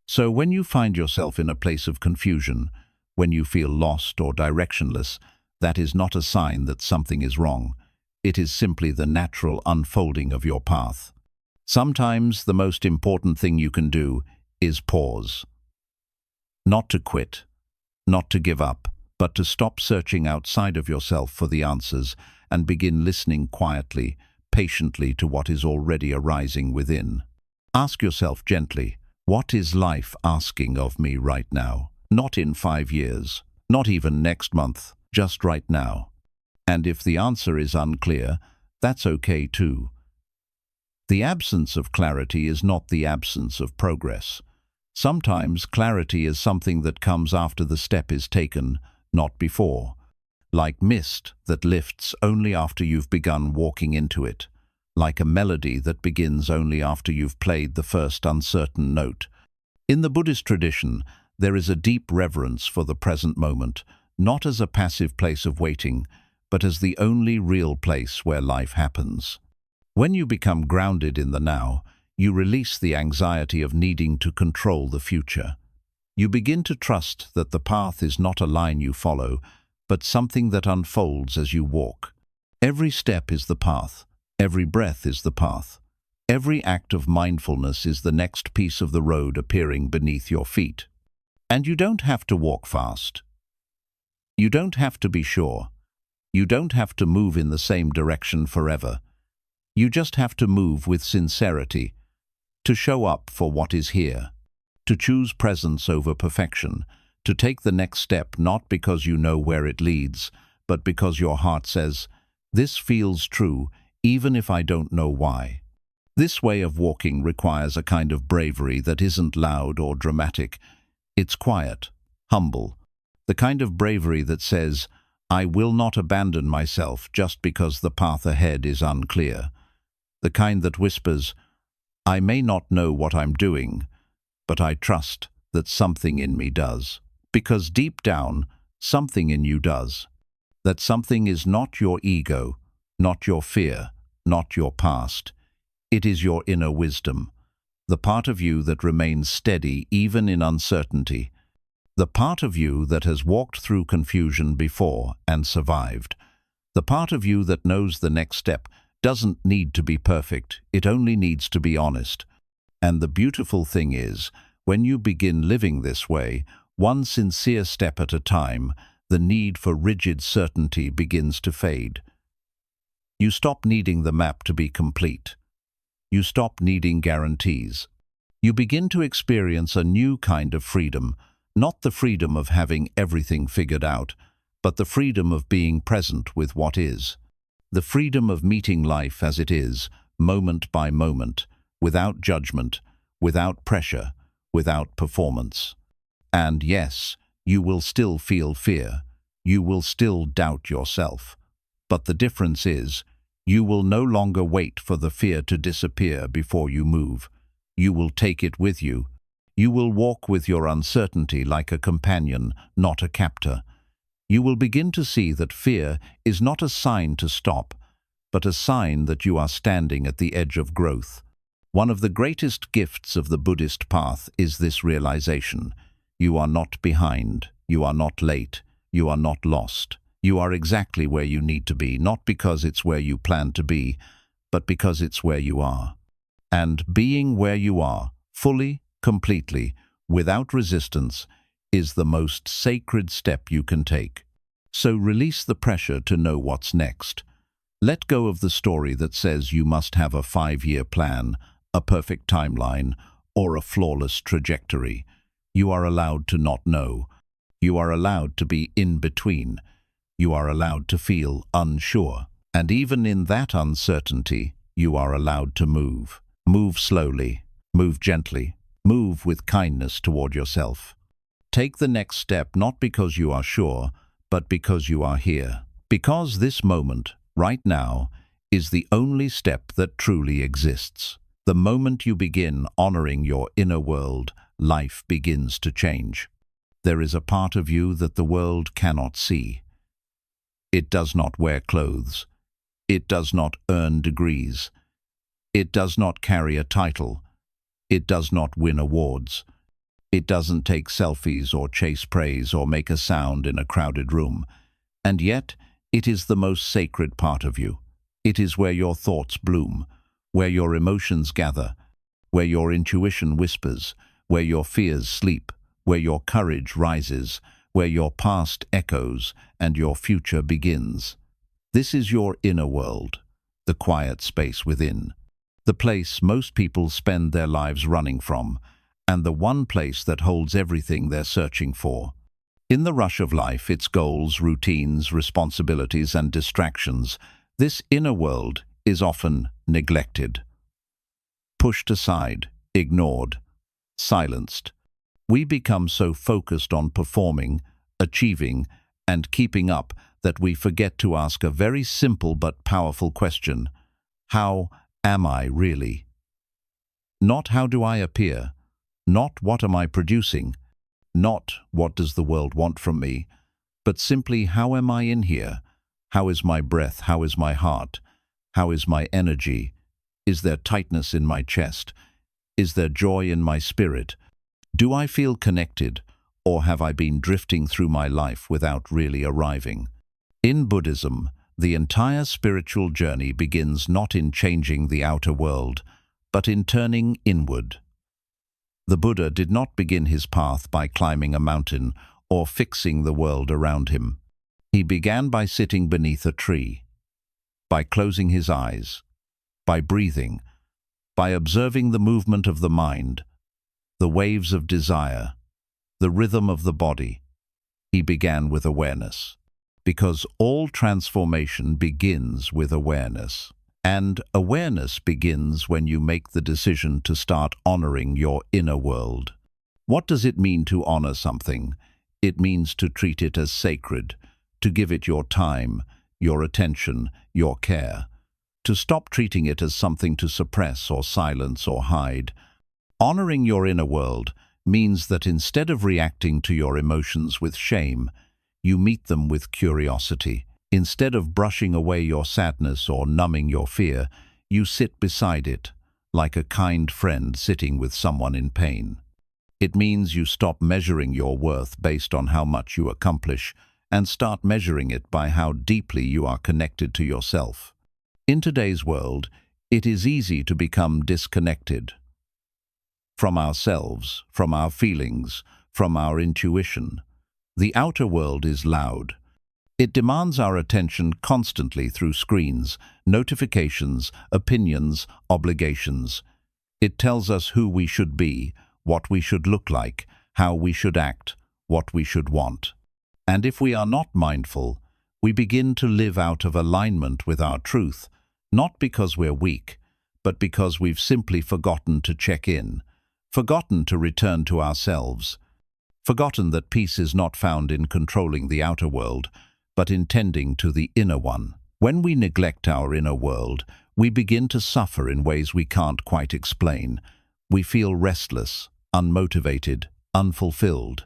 So when you find yourself in a place of confusion, when you feel lost or directionless, that is not a sign that something is wrong. It is simply the natural unfolding of your path. Sometimes the most important thing you can do is pause. Not to quit, not to give up, but to stop searching outside of yourself for the answers and begin listening quietly, patiently to what is already arising within. Ask yourself gently, what is life asking of me right now? Not in 5 years, not even next month, just right now. And if the answer is unclear, that's okay too. The absence of clarity is not the absence of progress. Sometimes clarity is something that comes after the step is taken, not before. Like mist that lifts only after you've begun walking into it. Like a melody that begins only after you've played the first uncertain note. In the Buddhist tradition, there is a deep reverence for the present moment, not as a passive place of waiting, but as the only real place where life happens. When you become grounded in the now, you release the anxiety of needing to control the future. You begin to trust that the path is not a line you follow, but something that unfolds as you walk. Every step is the path. Every breath is the path. Every act of mindfulness is the next piece of the road appearing beneath your feet. And you don't have to walk fast. You don't have to be sure. You don't have to move in the same direction forever. You just have to move with sincerity, to show up for what is here, to choose presence over perfection, to take the next step not because you know where it leads, but because your heart says, "This feels true, even if I don't know why." This way of walking requires a kind of bravery that isn't loud or dramatic. It's quiet, humble, the kind of bravery that says, "I will not abandon myself just because the path ahead is unclear." The kind that whispers, "I may not know what I'm doing, but I trust that something in me does." Because deep down, something in you does. That something is not your ego, not your fear, not your past. It is your inner wisdom, the part of you that remains steady even in uncertainty, the part of you that has walked through confusion before and survived, the part of you that knows the next step doesn't need to be perfect, it only needs to be honest. And the beautiful thing is, when you begin living this way, one sincere step at a time, the need for rigid certainty begins to fade. You stop needing the map to be complete. You stop needing guarantees. You begin to experience a new kind of freedom, not the freedom of having everything figured out, but the freedom of being present with what is. The freedom of meeting life as it is, moment by moment, without judgment, without pressure, without performance. And yes, you will still feel fear. You will still doubt yourself. But the difference is, you will no longer wait for the fear to disappear before you move. You will take it with you. You will walk with your uncertainty like a companion, not a captor. You will begin to see that fear is not a sign to stop, but a sign that you are standing at the edge of growth. One of the greatest gifts of the Buddhist path is this realization. You are not behind. You are not late. You are not lost. You are exactly where you need to be, not because it's where you plan to be, but because it's where you are. And being where you are, fully, completely, without resistance, is the most sacred step you can take. So release the pressure to know what's next. Let go of the story that says you must have a 5-year plan, a perfect timeline, or a flawless trajectory. You are allowed to not know. You are allowed to be in between. You are allowed to feel unsure. And even in that uncertainty, you are allowed to move. Move slowly. Move gently. Move with kindness toward yourself. Take the next step not because you are sure, but because you are here. Because this moment, right now, is the only step that truly exists. The moment you begin honoring your inner world, life begins to change. There is a part of you that the world cannot see. It does not wear clothes. It does not earn degrees. It does not carry a title. It does not win awards. It doesn't take selfies or chase praise or make a sound in a crowded room. And yet, it is the most sacred part of you. It is where your thoughts bloom, where your emotions gather, where your intuition whispers, where your fears sleep, where your courage rises, where your past echoes and your future begins. This is your inner world, the quiet space within, the place most people spend their lives running from, and the one place that holds everything they're searching for. In the rush of life, its goals, routines, responsibilities, and distractions, this inner world is often neglected, pushed aside, ignored, silenced. We become so focused on performing, achieving, and keeping up that we forget to ask a very simple but powerful question: how am I really? Not how do I appear, not what am I producing, not what does the world want from me, but simply how am I in here? How is my breath? How is my heart? How is my energy? Is there tightness in my chest? Is there joy in my spirit? Do I feel connected, or have I been drifting through my life without really arriving? In Buddhism, the entire spiritual journey begins not in changing the outer world, but in turning inward. The Buddha did not begin his path by climbing a mountain or fixing the world around him. He began by sitting beneath a tree, by closing his eyes, by breathing, by observing the movement of the mind, the waves of desire, the rhythm of the body. He began with awareness, because all transformation begins with awareness. And awareness begins when you make the decision to start honoring your inner world. What does it mean to honor something? It means to treat it as sacred, to give it your time, your attention, your care, to stop treating it as something to suppress or silence or hide. Honoring your inner world means that instead of reacting to your emotions with shame, you meet them with curiosity. Instead of brushing away your sadness or numbing your fear, you sit beside it, like a kind friend sitting with someone in pain. It means you stop measuring your worth based on how much you accomplish and start measuring it by how deeply you are connected to yourself. In today's world, it is easy to become disconnected from ourselves, from our feelings, from our intuition. The outer world is loud. It demands our attention constantly through screens, notifications, opinions, obligations. It tells us who we should be, what we should look like, how we should act, what we should want. And if we are not mindful, we begin to live out of alignment with our truth, not because we're weak, but because we've simply forgotten to check in, forgotten to return to ourselves, forgotten that peace is not found in controlling the outer world, but in tending to the inner one. When we neglect our inner world, we begin to suffer in ways we can't quite explain. We feel restless, unmotivated, unfulfilled.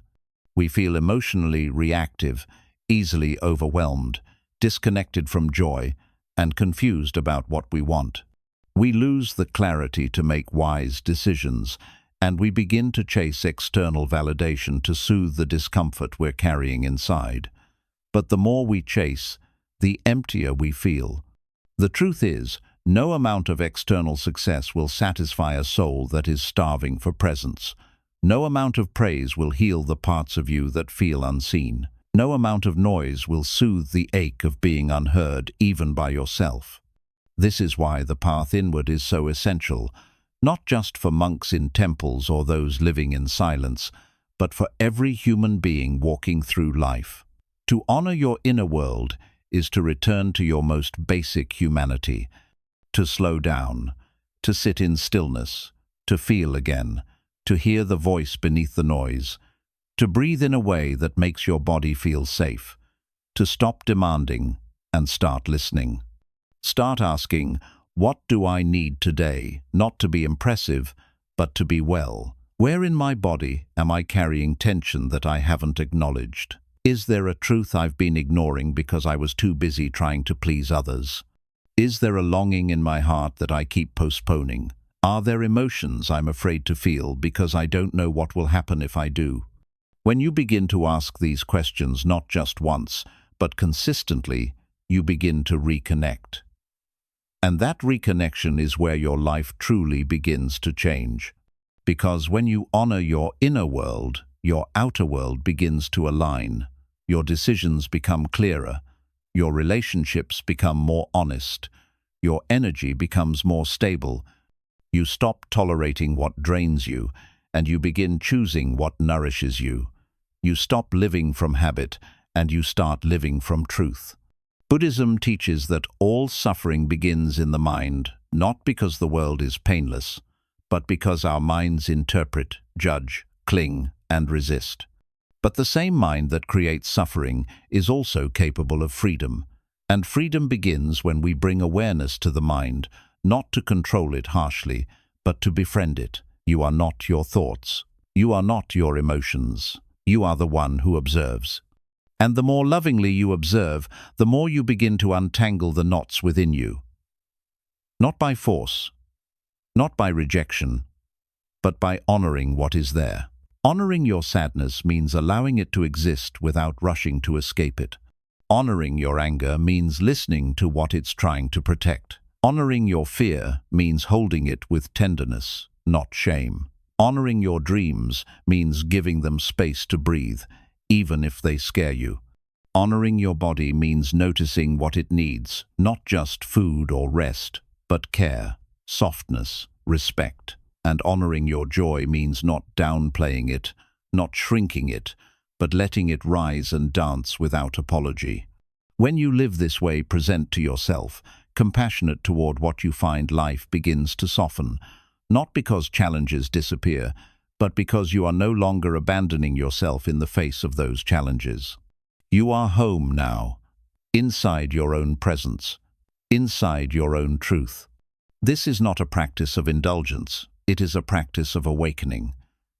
We feel emotionally reactive, easily overwhelmed, disconnected from joy, and confused about what we want. We lose the clarity to make wise decisions, and we begin to chase external validation to soothe the discomfort we're carrying inside. But the more we chase, the emptier we feel. The truth is, no amount of external success will satisfy a soul that is starving for presence. No amount of praise will heal the parts of you that feel unseen. No amount of noise will soothe the ache of being unheard, even by yourself. This is why the path inward is so essential, not just for monks in temples or those living in silence, but for every human being walking through life. To honor your inner world is to return to your most basic humanity, to slow down, to sit in stillness, to feel again, to hear the voice beneath the noise, to breathe in a way that makes your body feel safe, to stop demanding and start listening. Start asking, what do I need today, not to be impressive, but to be well? Where in my body am I carrying tension that I haven't acknowledged? Is there a truth I've been ignoring because I was too busy trying to please others? Is there a longing in my heart that I keep postponing? Are there emotions I'm afraid to feel because I don't know what will happen if I do? When you begin to ask these questions not just once, but consistently, you begin to reconnect. And that reconnection is where your life truly begins to change. Because when you honor your inner world, your outer world begins to align. Your decisions become clearer. Your relationships become more honest. Your energy becomes more stable. You stop tolerating what drains you, and you begin choosing what nourishes you. You stop living from habit, and you start living from truth. Buddhism teaches that all suffering begins in the mind, not because the world is painless, but because our minds interpret, judge, cling, and resist. But the same mind that creates suffering is also capable of freedom, and freedom begins when we bring awareness to the mind, not to control it harshly, but to befriend it. You are not your thoughts. You are not your emotions. You are the one who observes. And the more lovingly you observe, the more you begin to untangle the knots within you. Not by force, not by rejection, but by honoring what is there. Honoring your sadness means allowing it to exist without rushing to escape it. Honoring your anger means listening to what it's trying to protect. Honoring your fear means holding it with tenderness, not shame. Honoring your dreams means giving them space to breathe, even if they scare you. Honoring your body means noticing what it needs, not just food or rest, but care, softness, respect. And honoring your joy means not downplaying it, not shrinking it, but letting it rise and dance without apology. When you live this way, present to yourself, compassionate toward what you find, life begins to soften, not because challenges disappear, but because you are no longer abandoning yourself in the face of those challenges. You are home now, inside your own presence, inside your own truth. This is not a practice of indulgence, it is a practice of awakening.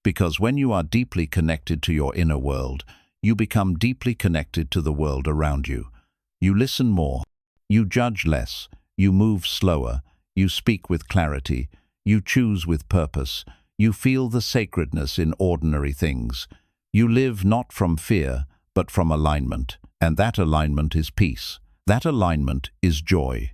Because when you are deeply connected to your inner world, you become deeply connected to the world around you. You listen more, you judge less, you move slower, you speak with clarity, you choose with purpose, you feel the sacredness in ordinary things. You live not from fear, but from alignment, and that alignment is peace. That alignment is joy.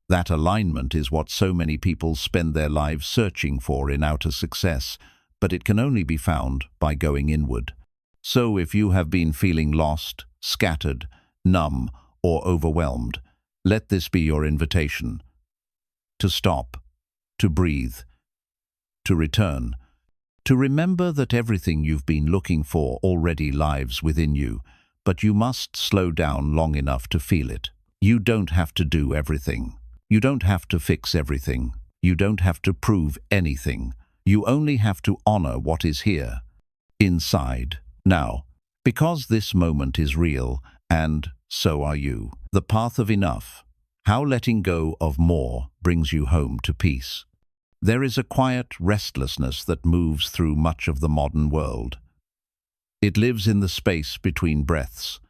That alignment is what so many people spend their lives searching for in outer success, but it can only be found by going inward. So if you have been feeling lost, scattered, numb, or overwhelmed, let this be your invitation. To stop, to breathe, to return, to remember that everything you've been looking for already lives within you, but you must slow down long enough to feel it. You don't have to do everything. You don't have to fix everything. You don't have to prove anything. You only have to honor what is here, inside, now. Because this moment is real, and so are you. The path of enough. How letting go of more brings you home to peace. There is a quiet restlessness that moves through much of the modern world. It lives in the space between breaths,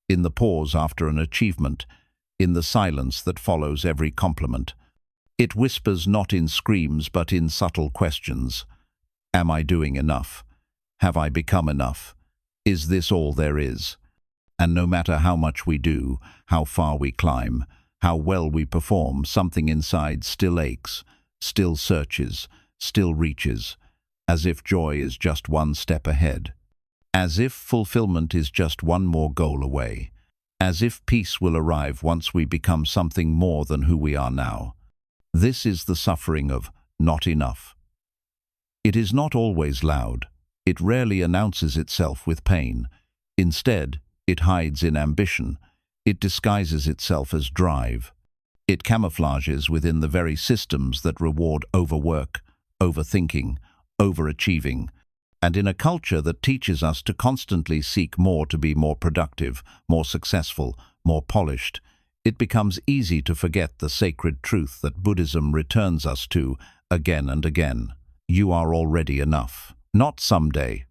in the pause after an achievement, in the silence that follows every compliment. It whispers not in screams but in subtle questions. Am I doing enough? Have I become enough? Is this all there is? And no matter how much we do, how far we climb, how well we perform, something inside still aches, still searches, still reaches, as if joy is just one step ahead, as if fulfillment is just one more goal away, as if peace will arrive once we become something more than who we are now. This is the suffering of not enough. It is not always loud. It rarely announces itself with pain. Instead, it hides in ambition. It disguises itself as drive. It camouflages within the very systems that reward overwork, overthinking, overachieving. And in a culture that teaches us to constantly seek more to be more productive, more successful, more polished, it becomes easy to forget the sacred truth that Buddhism returns us to again and again. You are already enough. Not someday.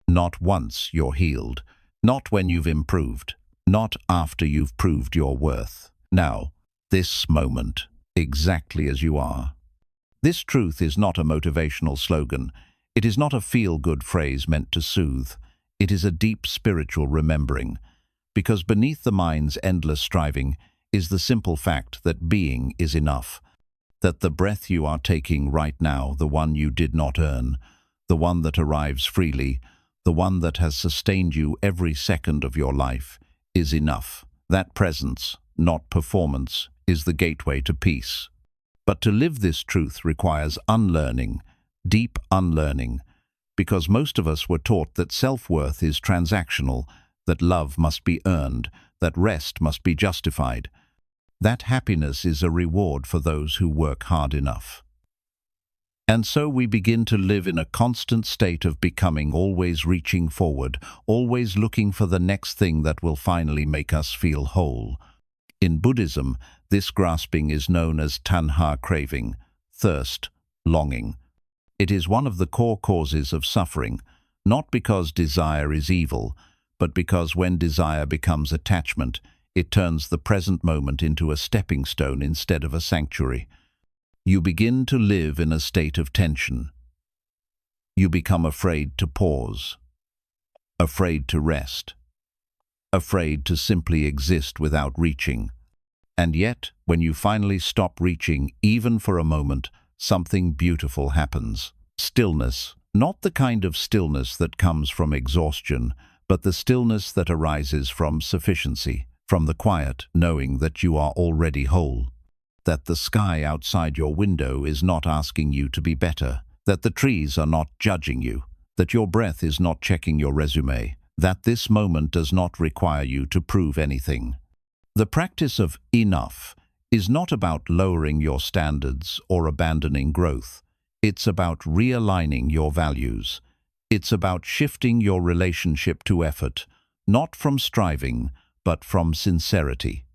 Not once you're healed. Not when you've improved. Not after you've proved your worth. Now, this moment, exactly as you are. This truth is not a motivational slogan. It is not a feel-good phrase meant to soothe. It is a deep spiritual remembering. Because beneath the mind's endless striving is the simple fact that being is enough. That the breath you are taking right now, the one you did not earn, the one that arrives freely, the one that has sustained you every second of your life, is enough. That presence, not performance, is the gateway to peace. But to live this truth requires unlearning, deep unlearning, because most of us were taught that self-worth is transactional, that love must be earned, that rest must be justified, that happiness is a reward for those who work hard enough. And so we begin to live in a constant state of becoming, always reaching forward, always looking for the next thing that will finally make us feel whole. In Buddhism, this grasping is known as tanha, craving, thirst, longing. It is one of the core causes of suffering, not because desire is evil, but because when desire becomes attachment, it turns the present moment into a stepping stone instead of a sanctuary. You begin to live in a state of tension. You become afraid to pause, afraid to rest, afraid to simply exist without reaching. And yet, when you finally stop reaching, even for a moment, something beautiful happens. Stillness, not the kind of stillness that comes from exhaustion, but the stillness that arises from sufficiency, from the quiet knowing that you are already whole, that the sky outside your window is not asking you to be better, that the trees are not judging you, that your breath is not checking your resume, that this moment does not require you to prove anything. The practice of enough is not about lowering your standards or abandoning growth. It's about realigning your values. It's about shifting your relationship to effort, not from striving, but from sincerity.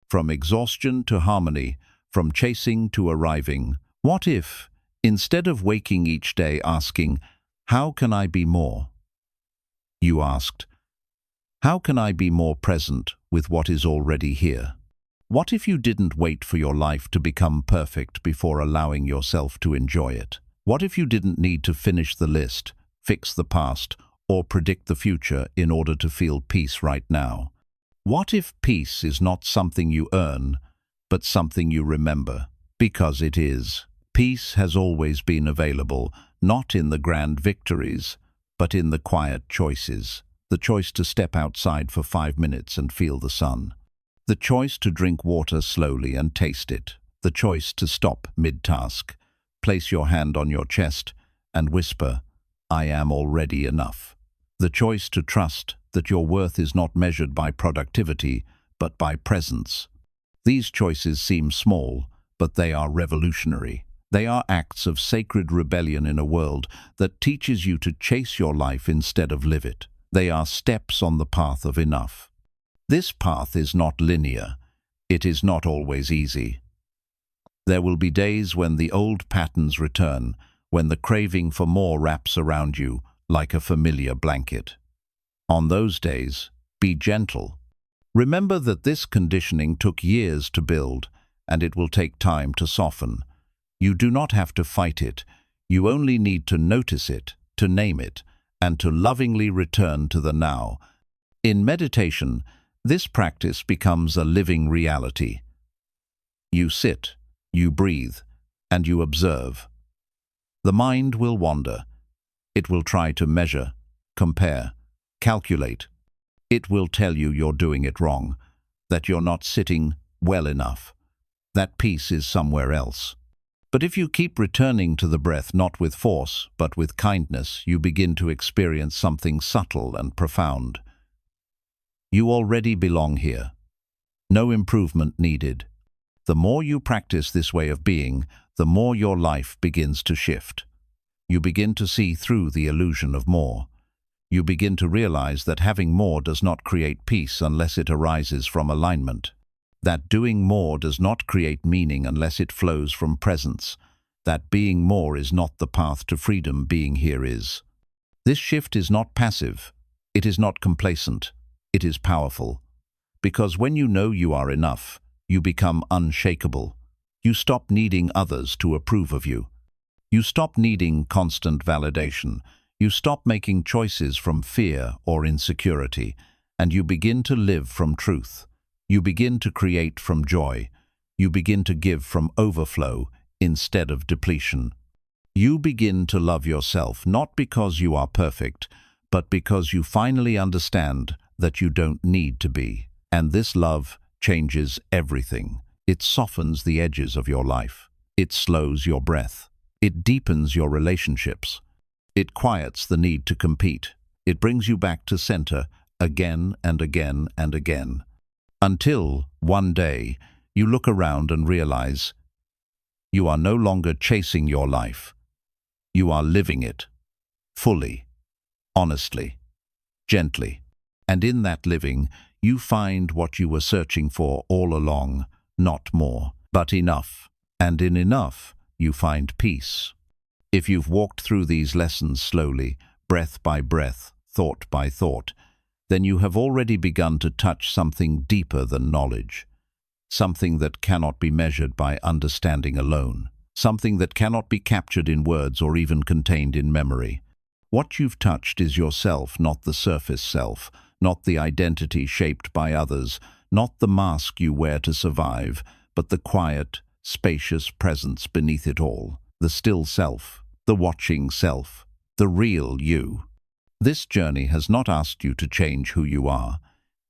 From exhaustion to harmony, from chasing to arriving. What if, instead of waking each day asking, "How can I be more?" you asked, "How can I be more present with what is already here?" What if you didn't wait for your life to become perfect before allowing yourself to enjoy it? What if you didn't need to finish the list, fix the past, or predict the future in order to feel peace right now? What if peace is not something you earn, but something you remember? Because it is. Peace has always been available, not in the grand victories, but in the quiet choices, the choice to step outside for 5 minutes and feel the sun, the choice to drink water slowly and taste it, the choice to stop mid-task, place your hand on your chest and whisper, "I am already enough." The choice to trust that your worth is not measured by productivity, but by presence. These choices seem small, but they are revolutionary. They are acts of sacred rebellion in a world that teaches you to chase your life instead of live it. They are steps on the path of enough. This path is not linear. It is not always easy. There will be days when the old patterns return, when the craving for more wraps around you like a familiar blanket. On those days, be gentle. Remember that this conditioning took years to build, and it will take time to soften. You do not have to fight it. You only need to notice it, to name it, and to lovingly return to the now. In meditation, this practice becomes a living reality. You sit, you breathe, and you observe. The mind will wander. It will try to measure, compare, calculate. It will tell you you're doing it wrong, that you're not sitting well enough, that peace is somewhere else. But if you keep returning to the breath not with force, but with kindness, you begin to experience something subtle and profound. You already belong here. No improvement needed. The more you practice this way of being, the more your life begins to shift. You begin to see through the illusion of more. You begin to realize that having more does not create peace unless it arises from alignment. That doing more does not create meaning unless it flows from presence. That being more is not the path to freedom, being here is. This shift is not passive. It is not complacent. It is powerful. Because when you know you are enough, you become unshakable. You stop needing others to approve of you. You stop needing constant validation. You stop making choices from fear or insecurity, and you begin to live from truth. You begin to create from joy. You begin to give from overflow instead of depletion. You begin to love yourself not because you are perfect, but because you finally understand that you don't need to be. And this love changes everything. It softens the edges of your life. It slows your breath. It deepens your relationships. It quiets the need to compete. It brings you back to center again and again and again. Until, one day, you look around and realize you are no longer chasing your life. You are living it, fully, honestly, gently. And in that living, you find what you were searching for all along, not more, but enough. And in enough, you find peace. If you've walked through these lessons slowly, breath by breath, thought by thought, then you have already begun to touch something deeper than knowledge, something that cannot be measured by understanding alone, something that cannot be captured in words or even contained in memory. What you've touched is yourself, not the surface self, not the identity shaped by others, not the mask you wear to survive, but the quiet, spacious presence beneath it all, the still self, the watching self, the real you. This journey has not asked you to change who you are.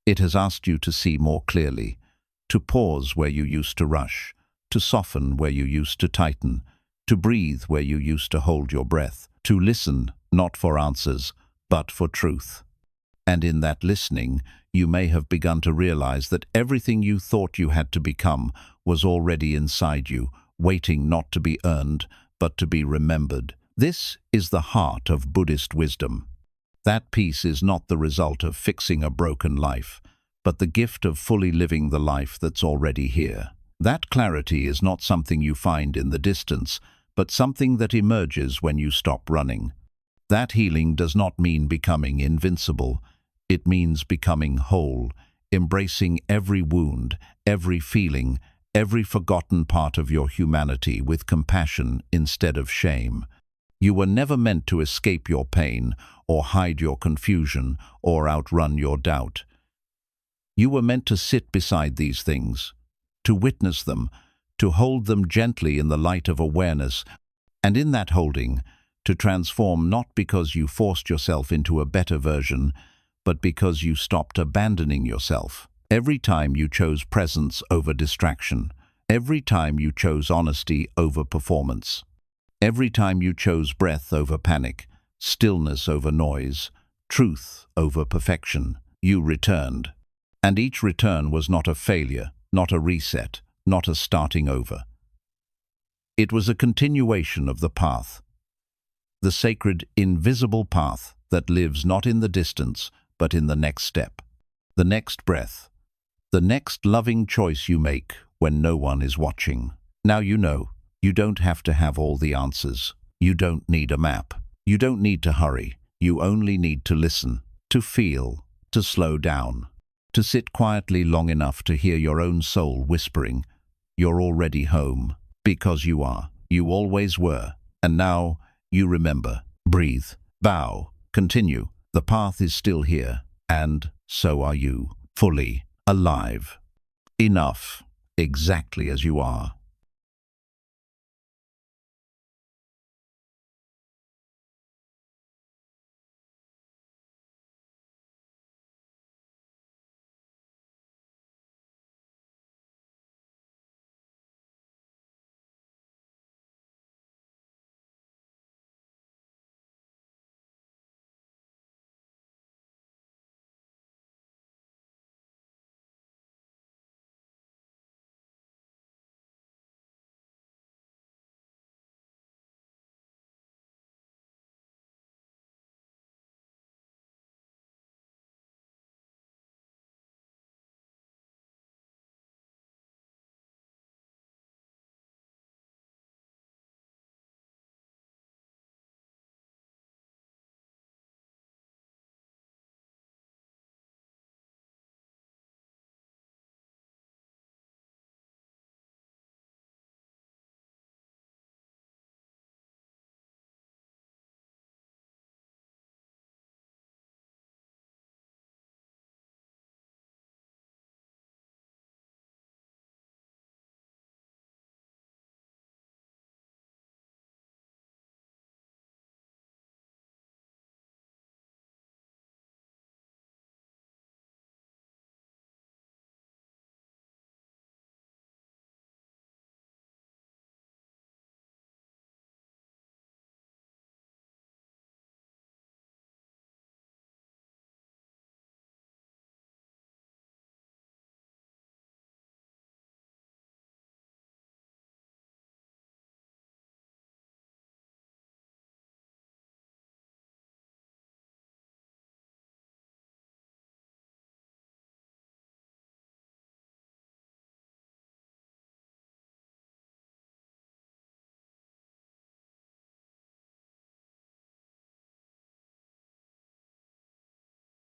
It has asked you to see more clearly, to pause where you used to rush, to soften where you used to tighten, to breathe where you used to hold your breath, to listen not for answers, but for truth. And in that listening, you may have begun to realize that everything you thought you had to become was already inside you, waiting not to be earned, but to be remembered. This is the heart of Buddhist wisdom. That peace is not the result of fixing a broken life, but the gift of fully living the life that's already here. That clarity is not something you find in the distance, but something that emerges when you stop running. That healing does not mean becoming invincible. It means becoming whole, embracing every wound, every feeling, every forgotten part of your humanity with compassion instead of shame. You were never meant to escape your pain, or hide your confusion, or outrun your doubt. You were meant to sit beside these things, to witness them, to hold them gently in the light of awareness, and in that holding, to transform not because you forced yourself into a better version, but because you stopped abandoning yourself. Every time you chose presence over distraction. Every time you chose honesty over performance. Every time you chose breath over panic, stillness over noise, truth over perfection, you returned. And each return was not a failure, not a reset, not a starting over. It was a continuation of the path, the sacred, invisible path that lives not in the distance, but in the next step, the next breath, the next loving choice you make when no one is watching. Now you know. You don't have to have all the answers. You don't need a map. You don't need to hurry. You only need to listen, to feel, to slow down, to sit quietly long enough to hear your own soul whispering, "You're already home," because you are. You always were. And now you remember. Breathe. Bow. Continue. The path is still here. And so are you. Fully alive. Enough. Exactly as you are.